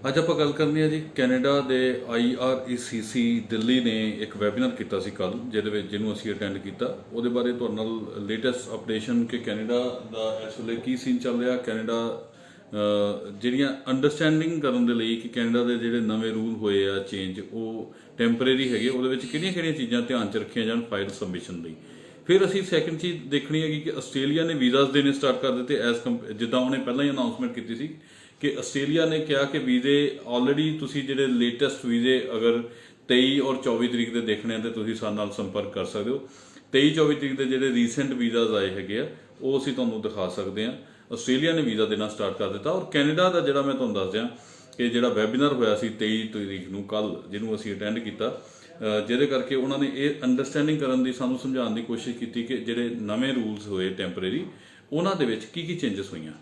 ਅੱਜ ਆਪਾਂ ਗੱਲ ਕਰਨੀ ਹੈ ਜੀ ਕੈਨੇਡਾ ਦੇ IRECC ਦਿੱਲੀ ਨੇ ਇੱਕ ਵੈਬੀਨਾਰ ਕੀਤਾ ਸੀ ਕੱਲ ਜਿਹਨੂੰ ਅਸੀਂ ਅਟੈਂਡ ਕੀਤਾ। ਉਹਦੇ ਬਾਰੇ ਤੁਹਾਡੇ ਨਾਲ ਲੇਟੈਸਟ ਅਪਡੇਸ਼ਨ ਕਿ ਕੈਨੇਡਾ ਦਾ ਇਸ ਵੇਲੇ ਕੀ ਸੀਨ ਚੱਲ ਰਿਹਾ। ਕੈਨੇਡਾ ਜਿਹੜੀਆਂ ਅੰਡਰਸਟੈਂਡਿੰਗ ਕਰਨ ਦੇ ਲਈ ਕਿ ਕੈਨੇਡਾ ਦੇ ਜਿਹੜੇ ਨਵੇਂ ਰੂਲ ਹੋਏ ਆ ਚੇਂਜ ਉਹ ਟੈਂਪਰੇਰੀ ਹੈਗੇ, ਉਹਦੇ ਵਿੱਚ ਕਿਹੜੀਆਂ ਚੀਜ਼ਾਂ ਧਿਆਨ 'ਚ ਰੱਖੀਆਂ ਜਾਣ ਫਾਈਲ ਸਬਮਿਸ਼ਨ ਲਈ। ਫਿਰ ਅਸੀਂ ਸੈਕੰਡ ਚੀਜ਼ ਦੇਖਣੀ ਹੈਗੀ ਕਿ ਆਸਟ੍ਰੇਲੀਆ ਨੇ ਵੀਜ਼ਾਸ ਦੇਣੇ ਸਟਾਰਟ ਕਰ ਦਿੱਤੇ ਜਿੱਦਾਂ ਉਹਨੇ ਪਹਿਲਾਂ ਹੀ ਅਨਾਉਂਸਮੈਂਟ ਕੀਤੀ ਸੀ ਕਿ ਆਸਟ੍ਰੇਲੀਆ ਨੇ ਕਿਹਾ ਕਿ ਵੀਜ਼ੇ ਆਲਰੇਡੀ ਤੁਸੀਂ ਜਿਹੜੇ ਲੇਟੈਸਟ ਵੀਜ਼ੇ ਅਗਰ 23 ਔਰ 24 ਤਰੀਕ ਦੇ ਦੇਖਣੇ ਆ ਤੇ ਤੁਸੀਂ ਸਾਡੇ ਨਾਲ ਸੰਪਰਕ ਕਰ ਸਕਦੇ ਹੋ। 23-24 ਤਰੀਕ ਦੇ ਜਿਹੜੇ ਰੀਸੈਂਟ ਵੀਜ਼ਾਸ ਆਏ ਹੈਗੇ ਆ ਉਹ ਅਸੀਂ ਤੁਹਾਨੂੰ ਦਿਖਾ ਸਕਦੇ ਹਾਂ। ਆਸਟ੍ਰੇਲੀਆ ਨੇ ਵੀਜ਼ਾ ਦੇਣਾ ਸਟਾਰਟ ਕਰ ਦਿੱਤਾ। ਔਰ ਕੈਨੇਡਾ ਦਾ ਜਿਹੜਾ ਮੈਂ ਤੁਹਾਨੂੰ ਦੱਸ ਦਿਆਂ ਕਿ ਜਿਹੜਾ ਵੈਬੀਨਾਰ ਹੋਇਆ ਸੀ 23 ਤਰੀਕ ਨੂੰ ਕੱਲ, ਜਿਹਨੂੰ ਅਸੀਂ ਅਟੈਂਡ ਕੀਤਾ, ਜਿਹਦੇ ਕਰਕੇ ਉਹਨਾਂ ਨੇ ਇਹ ਅੰਡਰਸਟੈਂਡਿੰਗ ਕਰਨ ਦੀ ਸਾਨੂੰ ਸਮਝਾਉਣ ਦੀ ਕੋਸ਼ਿਸ਼ ਕੀਤੀ ਕਿ ਜਿਹੜੇ ਨਵੇਂ ਰੂਲਸ ਹੋਏ ਟੈਂਪਰੇਰੀ ਉਹਨਾਂ ਦੇ ਵਿੱਚ ਕੀ ਚੇਂਜਸ ਹੋਈਆਂ।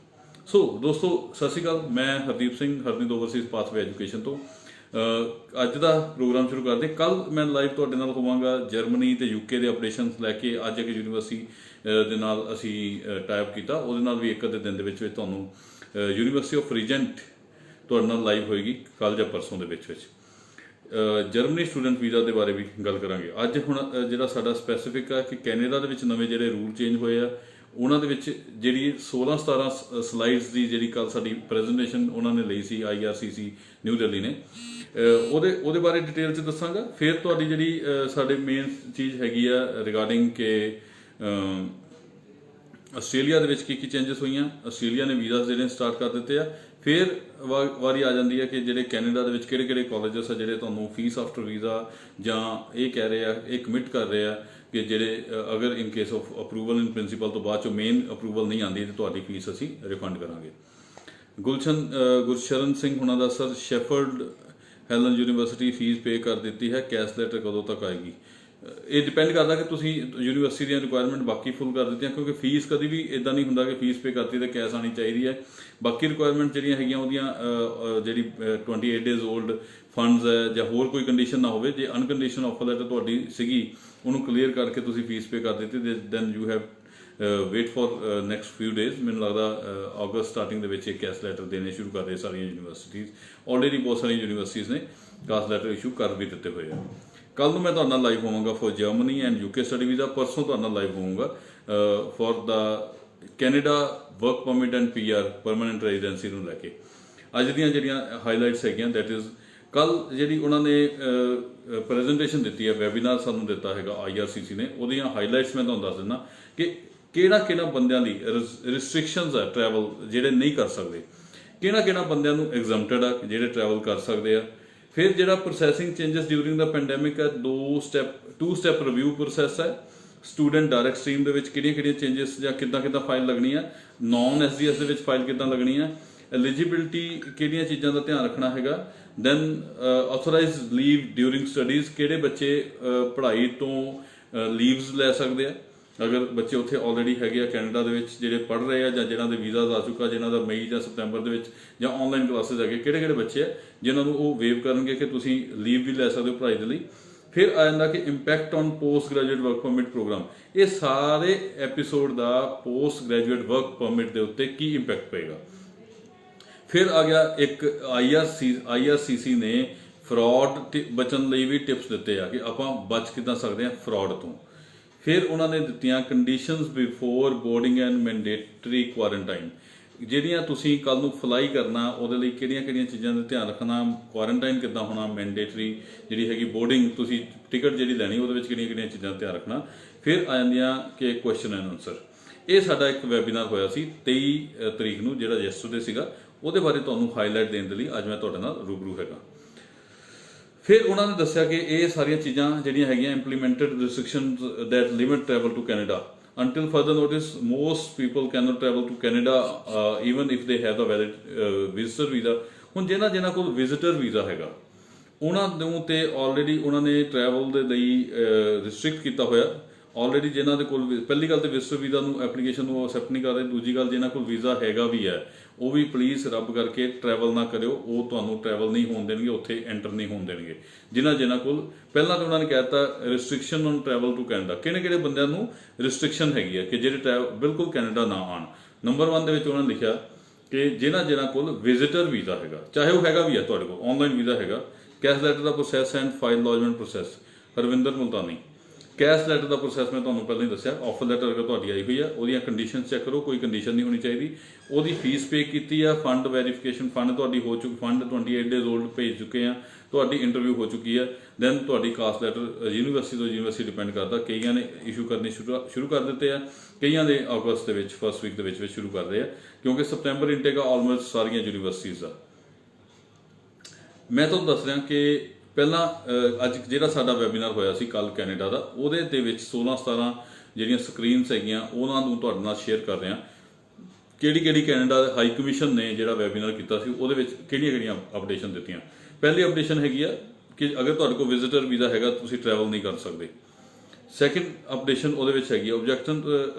ਸੋ ਦੋਸਤੋ ਸਤਿ ਸ਼੍ਰੀ ਅਕਾਲ, ਮੈਂ Hardeep Singh Hardeep Overseas pathway education ਤੋਂ ਅੱਜ ਦਾ ਪ੍ਰੋਗਰਾਮ ਸ਼ੁਰੂ ਕਰਦੇ। ਕੱਲ ਮੈਂ ਲਾਈਵ ਤੁਹਾਡੇ ਨਾਲ ਹੋਵਾਂਗਾ ਜਰਮਨੀ ਤੇ UK ਦੇ ਅਪਡੇਸ਼ਨਸ ਲੈ ਕੇ। ਅੱਜ ਇੱਕ ਯੂਨੀਵਰਸਿਟੀ ਦੇ ਨਾਲ ਅਸੀਂ ਟਾਈਪ ਕੀਤਾ, ਉਹਦੇ ਨਾਲ ਵੀ ਇੱਕ ਅੱਧੇ ਦਿਨ ਦੇ ਵਿੱਚ ਤੁਹਾਨੂੰ ਯੂਨੀਵਰਸਿਟੀ ਆਫ ਰੀਜੈਂਟ ਤੁਹਾਡੇ ਨਾਲ ਲਾਈਵ ਹੋਏਗੀ ਕੱਲ ਜਾਂ ਪਰਸੋਂ ਦੇ ਵਿੱਚ ਜਰਮਨੀ ਸਟੂਡੈਂਟ ਵੀਜ਼ਾ ਦੇ ਬਾਰੇ ਵੀ ਗੱਲ ਕਰਾਂਗੇ। ਅੱਜ ਹੁਣ ਜਿਹੜਾ ਸਾਡਾ ਸਪੈਸੀਫਿਕ ਆ ਕਿ ਕੈਨੇਡਾ ਦੇ ਵਿੱਚ ਨਵੇਂ ਜਿਹੜੇ ਰੂਲ ਚੇਂਜ ਹੋਏ ਆ ਉਹਨਾਂ ਦੇ ਵਿੱਚ ਜਿਹੜੀ 16-17 ਸਲਾਈਡਸ ਦੀ ਜਿਹੜੀ ਕੱਲ ਸਾਡੀ ਪ੍ਰੈਜੈਂਟੇਸ਼ਨ ਉਹਨਾਂ ਨੇ ਲਈ ਸੀ IRCC ਨਿਊ ਦਿੱਲੀ ਨੇ, ਉਹਦੇ ਬਾਰੇ ਡਿਟੇਲ 'ਚ ਦੱਸਾਂਗਾ। ਫਿਰ ਤੁਹਾਡੀ ਜਿਹੜੀ ਸਾਡੇ ਮੇਨ ਚੀਜ਼ ਹੈਗੀ ਆ ਰਿਗਾਰਡਿੰਗ ਕਿ ਆਸਟ੍ਰੇਲੀਆ ਦੇ ਵਿੱਚ ਕੀ ਚੇਂਜਸ ਹੋਈਆਂ। ਆਸਟ੍ਰੇਲੀਆ ਨੇ ਵੀਜ਼ਾਸ ਦੇਣੇ ਸਟਾਰਟ ਕਰ ਦਿੱਤੇ ਆ। ਫਿਰ ਵਾਰੀ ਆ ਜਾਂਦੀ ਹੈ ਕਿ ਜਿਹੜੇ ਕੈਨੇਡਾ ਦੇ ਵਿੱਚ ਕਿਹੜੇ ਕਾਲਜਸ ਆ ਜਿਹੜੇ ਤੁਹਾਨੂੰ ਫੀਸ ਆਫਟਰ ਵੀਜ਼ਾ ਜਾਂ ਇਹ ਕਹਿ ਰਹੇ ਆ, ਇਹ ਕਮਿਟ ਕਰ ਰਹੇ ਆ ਕਿ ਜਿਹੜੇ ਅਗਰ in case of approval in principal ਤੋਂ ਬਾਅਦ ਚੋਂ ਮੇਨ ਅਪਰੂਵਲ ਨਹੀਂ ਆਉਂਦੀ ਤਾਂ ਤੁਹਾਡੀ ਫੀਸ ਅਸੀਂ ਰਿਫੰਡ ਕਰਾਂਗੇ। ਗੁਰਸ਼ਰਨ ਸਿੰਘ ਹੁਣਾਂ ਦਾ ਸਰ Sheffield Hallam university fees pay ਕਰ ਦਿੱਤੀ ਹੈ, ਕੈਸ਼ ਲੈਟਰ ਕਦੋਂ ਤੱਕ ਆਏਗੀ? ਇਹ ਡਿਪੈਂਡ ਕਰਦਾ ਕਿ ਤੁਸੀਂ ਯੂਨੀਵਰਸਿਟੀ ਦੀਆਂ ਰਿਕੁਆਇਰਮੈਂਟ ਬਾਕੀ ਫੁੱਲ ਕਰ ਦਿੱਤੀਆਂ, ਕਿਉਂਕਿ ਫੀਸ ਕਦੀ ਵੀ ਇਦਾਂ ਨਹੀਂ ਹੁੰਦਾ ਕਿ ਫੀਸ ਪੇ ਕਰਤੀ ਤੇ ਕੈਸ਼ ਆਣੀ ਚਾਹੀਦੀ ਹੈ। ਬਾਕੀ ਰਿਕੁਆਇਰਮੈਂਟ ਜਿਹੜੀਆਂ ਹੈਗੀਆਂ ਉਹਦੀਆਂ ਜਿਹੜੀ 28 ਡੇਜ਼ 올ਡ ਫੰਡਸ ਹੈ ਜਾਂ ਹੋਰ ਕੋਈ ਕੰਡੀਸ਼ਨ ਨਾ ਹੋਵੇ। ਜੇ ਅਨਕੰਡੀਸ਼ਨਲ ਆਫਰ ਲੈਟਰ ਤੁਹਾਡੀ ਸੀਗੀ ਉਹਨੂੰ ਕਲੀਅਰ ਕਰਕੇ ਤੁਸੀਂ ਫੀਸ ਪੇ ਕਰ ਦਿੱਤੀ then you have wait for next few days. ਮੈਨੂੰ ਲੱਗਦਾ ਅਗਸਤ ਸਟਾਰਟਿੰਗ ਦੇ ਵਿੱਚ ਇਹ ਕੈਸ਼ ਲੈਟਰ ਦੇਣੇ ਸ਼ੁਰੂ ਕਰ ਰਹੇ ਸਾਰੀਆਂ ਯੂਨੀਵਰਸਿਟੀਜ਼। ਆਲਰੇਡੀ ਬਹੁਤ ਸਾਰੀਆਂ ਯੂਨੀਵਰਸਿਟੀਜ਼ ਨੇ ਕੈਸ਼ ਲੈਟਰ ਇਸ਼ੂ ਕਰ ਵੀ ਦਿੱਤੇ ਹੋਏ ਆ। ਕੱਲ ਨੂੰ ਮੈਂ ਤੁਹਾਡੇ ਨਾਲ ਲਾਈਵ ਹੋਵਾਂਗਾ for Germany and UK study visa. ਪਰਸੋਂ ਤੁਹਾਡੇ ਨਾਲ ਲਾਈਵ ਹੋਵਾਂਗਾ for the Canada work permit and PR permanent residency ਨੂੰ ਲੈ ਕੇ। ਅੱਜ ਦੀਆਂ ਜਿਹੜੀਆਂ ਹਾਈਲਾਈਟਸ ਹੈਗੀਆਂ ਦੈਟ ਇਜ਼ ਕੱਲ ਜਿਹੜੀ ਉਹਨਾਂ ਨੇ ਪ੍ਰੈਜੈਂਟੇਸ਼ਨ ਦਿੱਤੀ ਹੈ, ਵੈਬੀਨਾਰ ਸਾਨੂੰ ਦਿੱਤਾ ਹੈਗਾ IRCC ਨੇ, ਉਹਦੀਆਂ ਹਾਈਲਾਈਟਸ ਮੈਂ ਤੁਹਾਨੂੰ ਦੱਸ ਦਿੰਦਾ ਕਿ ਕਿਹੜਾ ਬੰਦਿਆਂ ਦੀ ਰਿਸਟ੍ਰਿਕਸ਼ਨਸ ਆ ਟਰੈਵਲ ਜਿਹੜੇ ਨਹੀਂ ਕਰ ਸਕਦੇ, ਕਿਹੜਾ ਬੰਦਿਆਂ ਨੂੰ ਐਗਜ਼ੈਂਪਟਡ ਆ ਜਿਹੜੇ ਟਰੈਵਲ ਕਰ ਸਕਦੇ ਆ। ਫਿਰ ਜਿਹੜਾ ਪ੍ਰੋਸੈਸਿੰਗ ਚੇਂਜਸ ਡਿਊਰਿੰਗ ਦਾ ਪੈਂਡੈਮਿਕ ਹੈ, 2 ਸਟੈਪ ਰਿਵਿਊ ਪ੍ਰੋਸੈਸ ਹੈ। ਸਟੂਡੈਂਟ ਡਾਇਰੈਕਟ ਸਟਰੀਮ ਦੇ ਵਿੱਚ ਕਿਹੜੀਆਂ ਚੇਂਜਸ ਜਾਂ ਕਿੱਦਾਂ ਫਾਈਲ ਲੱਗਣੀ ਆ, ਨੌਨ SDS ਦੇ ਵਿੱਚ ਫਾਈਲ ਕਿੱਦਾਂ ਲੱਗਣੀ ਆ, ਐਲੀਜੀਬਿਲਟੀ ਕਿਹੜੀਆਂ ਚੀਜ਼ਾਂ ਦਾ ਧਿਆਨ ਰੱਖਣਾ ਹੈਗਾ, then authorised leave during studies, ਕਿਹੜੇ ਬੱਚੇ ਪੜ੍ਹਾਈ ਤੋਂ ਲੀਵਸ ਲੈ ਸਕਦੇ ਆ ਅਗਰ ਬੱਚੇ ਉੱਥੇ ਆਲਰੇਡੀ ਹੈਗੇ ਆ ਕੈਨੇਡਾ ਦੇ ਵਿੱਚ ਜਿਹੜੇ ਪੜ੍ਹ ਰਹੇ ਆ ਜਾਂ ਜਿਹਨਾਂ ਦੇ ਵੀਜ਼ਾਸ ਆ ਚੁੱਕਾ, ਜਿਹਨਾਂ ਦਾ ਮਈ ਜਾਂ ਸਤੰਬਰ ਦੇ ਵਿੱਚ ਜਾਂ ਆਨਲਾਈਨ ਕਲਾਸਿਸ ਹੈਗੇ, ਕਿਹੜੇ ਬੱਚੇ ਆ ਜਿਨ੍ਹਾਂ ਨੂੰ ਉਹ ਵੇਵ ਕਰਨਗੇ ਕਿ ਤੁਸੀਂ ਲੀਵ ਵੀ ਲੈ ਸਕਦੇ ਹੋ ਪੜ੍ਹਾਈ ਦੇ ਲਈ। ਫਿਰ ਆ ਜਾਂਦਾ ਕਿ impact on post graduate work permit programme. ਇਹ ਸਾਰੇ ਐਪੀਸੋਡ ਦਾ ਪੋਸਟ ਗ੍ਰੈਜੂਏਟ ਵਰਕ ਪਰਮਿਟ ਦੇ ਉੱਤੇ ਕੀ ਇੰਪੈਕਟ ਪਏਗਾ। ਫਿਰ ਆ ਗਿਆ ਇੱਕ IRCC ਨੇ ਫਰਾਡ ਬਚਣ ਲਈ ਵੀ ਟਿਪਸ ਦਿੱਤੇ ਆ ਕਿ ਆਪਾਂ ਬਚ ਕਿੱਦਾਂ ਸਕਦੇ ਹਾਂ ਫਰਾਡ ਤੋਂ। ਫਿਰ ਉਹਨਾਂ ਨੇ ਦਿੱਤੀਆਂ conditions before boarding and mandatory quarantine, ਜਿਹੜੀਆਂ ਤੁਸੀਂ ਕੱਲ ਨੂੰ ਫਲਾਈ ਕਰਨਾ ਉਹਦੇ ਲਈ ਕਿਹੜੀਆਂ ਚੀਜ਼ਾਂ ਦਾ ਧਿਆਨ ਰੱਖਣਾ, ਕੁਆਰੰਟਾਈਨ ਕਿੱਦਾਂ ਹੋਣਾ, ਮੈਂਡੇਟਰੀ ਜਿਹੜੀ ਹੈਗੀ ਬੋਰਡਿੰਗ ਤੁਸੀਂ ਟਿਕਟ ਜਿਹੜੀ ਲੈਣੀ ਉਹਦੇ ਵਿੱਚ ਕਿਹੜੀਆਂ ਚੀਜ਼ਾਂ ਦਾ ਧਿਆਨ ਰੱਖਣਾ। ਫਿਰ ਆ ਜਾਂਦੀਆਂ ਕਿ ਕੁਐਸਚਨ ਐਂਡ ਆਨਸਰ। ਇਹ ਸਾਡਾ ਇੱਕ ਵੈਬੀਨਾਰ ਹੋਇਆ ਸੀ 23 ਤਰੀਕ ਨੂੰ ਜਿਹੜਾ ਯੈਸਟਰਡੇ ਸੀਗਾ, ਉਹਦੇ ਬਾਰੇ ਤੁਹਾਨੂੰ ਹਾਈਲਾਈਟ ਦੇਣ ਦੇ ਲਈ ਅੱਜ ਮੈਂ ਤੁਹਾਡੇ ਨਾਲ ਰੂਬਰੂ ਹੈਗਾ। ਫਿਰ ਉਹਨਾਂ ਨੇ ਦੱਸਿਆ ਕਿ ਇਹ ਸਾਰੀਆਂ ਚੀਜ਼ਾਂ ਜਿਹੜੀਆਂ ਹੈਗੀਆਂ implemented restrictions that limit travel to Canada until further notice most people cannot travel to Canada even if they have a valid visitor visa। ਹੁਣ ਜਿਹਨਾਂ ਕੋਲ ਵਿਜ਼ਿਟਰ ਵੀਜ਼ਾ ਹੈਗਾ ਉਹਨਾਂ ਨੂੰ ਤੇ ਆਲਰੇਡੀ ਉਹਨਾਂ ਨੇ ਟਰੈਵਲ ਦੇ ਲਈ ਰਿਸਟ੍ਰਿਕਟ ਕੀਤਾ ਹੋਇਆ। ਆਲਰੇਡੀ ਜਿਹਨਾਂ ਦੇ ਕੋਲ ਪਹਿਲੀ ਗੱਲ ਤੇ ਵਿਜ਼ਿਟਰ ਵੀਜ਼ਾ ਨੂੰ ਐਪਲੀਕੇਸ਼ਨ ਨੂੰ ਅਸੈਪਟ ਨਹੀਂ ਕਰਦੇ, ਦੂਜੀ ਗੱਲ ਜਿਹਨਾਂ ਕੋਲ ਵੀਜ਼ਾ ਹੈਗਾ ਵੀ ਹੈ ਉਹ ਵੀ ਪਲੀਜ਼ ਰੱਬ ਕਰਕੇ ਟਰੈਵਲ ਨਾ ਕਰਿਓ, ਉਹ ਤੁਹਾਨੂੰ ਟਰੈਵਲ ਨਹੀਂ ਹੋਣ ਦੇਣਗੇ, ਉੱਥੇ ਐਂਟਰ ਨਹੀਂ ਹੋਣ ਦੇਣਗੇ। ਜਿਨ੍ਹਾਂ ਕੋਲ ਪਹਿਲਾਂ ਤਾਂ ਉਹਨਾਂ ਨੇ ਕਹਿ ਦਿੱਤਾ restriction on travel to Canada, ਕਿਹੜੇ ਬੰਦਿਆਂ ਨੂੰ ਰਿਸਟ੍ਰਿਕਸ਼ਨ ਹੈਗੀ ਹੈ ਕਿ ਜਿਹੜੇ ਬਿਲਕੁਲ ਕੈਨੇਡਾ ਨਾ ਆਉਣ। ਨੰਬਰ 1 ਦੇ ਵਿੱਚ ਉਹਨਾਂ ਨੇ ਲਿਖਿਆ ਕਿ ਜਿਨ੍ਹਾਂ ਕੋਲ ਵਿਜ਼ਿਟਰ ਵੀਜ਼ਾ ਹੈਗਾ, ਚਾਹੇ ਉਹ ਹੈਗਾ ਵੀ ਹੈ ਤੁਹਾਡੇ ਕੋਲ ਆਨਲਾਈਨ ਵੀਜ਼ਾ ਹੈਗਾ, ਕੈਸ਼ ਲੈਟਰ ਦਾ process and file lodgement process. Harvinder Multani, CAS letter ਦਾ ਪ੍ਰੋਸੈਸ ਮੈਂ ਤੁਹਾਨੂੰ ਪਹਿਲਾਂ ਹੀ ਦੱਸਿਆ। ਆਫਰ ਲੈਟਰ ਅਗਰ ਤੁਹਾਡੀ ਆਈ ਹੋਈ ਆ, ਉਹਦੀਆਂ ਕੰਡੀਸ਼ਨਸ ਚੈੱਕ ਕਰੋ, ਕੋਈ ਕੰਡੀਸ਼ਨ ਨਹੀਂ ਹੋਣੀ ਚਾਹੀਦੀ। ਉਹਦੀ ਫੀਸ ਪੇ ਕੀਤੀ ਆ, ਫੰਡ ਵੈਰੀਫਿਕੇਸ਼ਨ, ਫੰਡ ਤੁਹਾਡੀ ਹੋ ਚੁੱਕੀ, ਫੰਡ 28 ਡੇਜ਼ 올ਡ ਭੇਜ ਚੁੱਕੇ ਆ, ਤੁਹਾਡੀ ਇੰਟਰਵਿਊ ਹੋ ਚੁੱਕੀ ਹੈ। ਦੈਨ ਤੁਹਾਡੀ ਕਾਸਟ ਲੈਟਰ ਯੂਨੀਵਰਸਿਟੀ ਤੋਂ ਯੂਨੀਵਰਸਿਟੀ ਡਿਪੈਂਡ ਕਰਦਾ, ਕਈਆਂ ਨੇ ਇਸ਼ੂ ਕਰਨੇ ਸ਼ੁਰੂ ਕਰ ਦਿੱਤੇ ਆ, ਕਈਆਂ ਦੇ ਅਗਸਤ ਦੇ ਵਿੱਚ ਫਸਟ ਵੀਕ ਦੇ ਵਿੱਚ ਸ਼ੁਰੂ ਕਰ ਰਹੇ ਆ, ਕਿਉਂਕਿ ਸਪਟੈਂਬਰ ਇਨਟੇਕ ਆ ਆਲਮੋਸਟ ਸਾਰੀਆਂ ਯੂਨੀਵਰਸਿਟੀਜ਼ ਦਾ। ਮੈਂ ਤੁਹਾਨੂੰ ਦੱਸ ਰਿਹਾ ਕਿ ਪਹਿਲਾਂ ਅੱਜ ਜਿਹੜਾ ਸਾਡਾ ਵੈਬੀਨਾਰ ਹੋਇਆ ਸੀ ਕੱਲ ਕੈਨੇਡਾ ਦਾ, ਉਹਦੇ ਦੇ ਵਿੱਚ 16-17 ਜਿਹੜੀਆਂ ਸਕਰੀਨਸ ਹੈਗੀਆਂ ਉਹਨਾਂ ਨੂੰ ਤੁਹਾਡੇ ਨਾਲ ਸ਼ੇਅਰ ਕਰ ਰਿਹਾ ਕਿਹੜੀ ਕੈਨੇਡਾ ਹਾਈ ਕਮਿਸ਼ਨ ਨੇ ਜਿਹੜਾ ਵੈਬੀਨਾਰ ਕੀਤਾ ਸੀ ਉਹਦੇ ਵਿੱਚ ਕਿਹੜੀਆਂ ਅਪਡੇਸ਼ਨ ਦਿੱਤੀਆਂ। ਪਹਿਲੀ ਅਪਡੇਸ਼ਨ ਹੈਗੀ ਆ ਕਿ ਅਗਰ ਤੁਹਾਡੇ ਕੋਲ ਵਿਜ਼ਿਟਰ ਵੀਜ਼ਾ ਹੈਗਾ ਤੁਸੀਂ ਟਰੈਵਲ ਨਹੀਂ ਕਰ ਸਕਦੇ। ਸੈਕਿੰਡ ਅਪਡੇਸ਼ਨ ਉਹਦੇ ਵਿੱਚ ਹੈਗੀ ਆਬਜੈਕਸ਼ਨ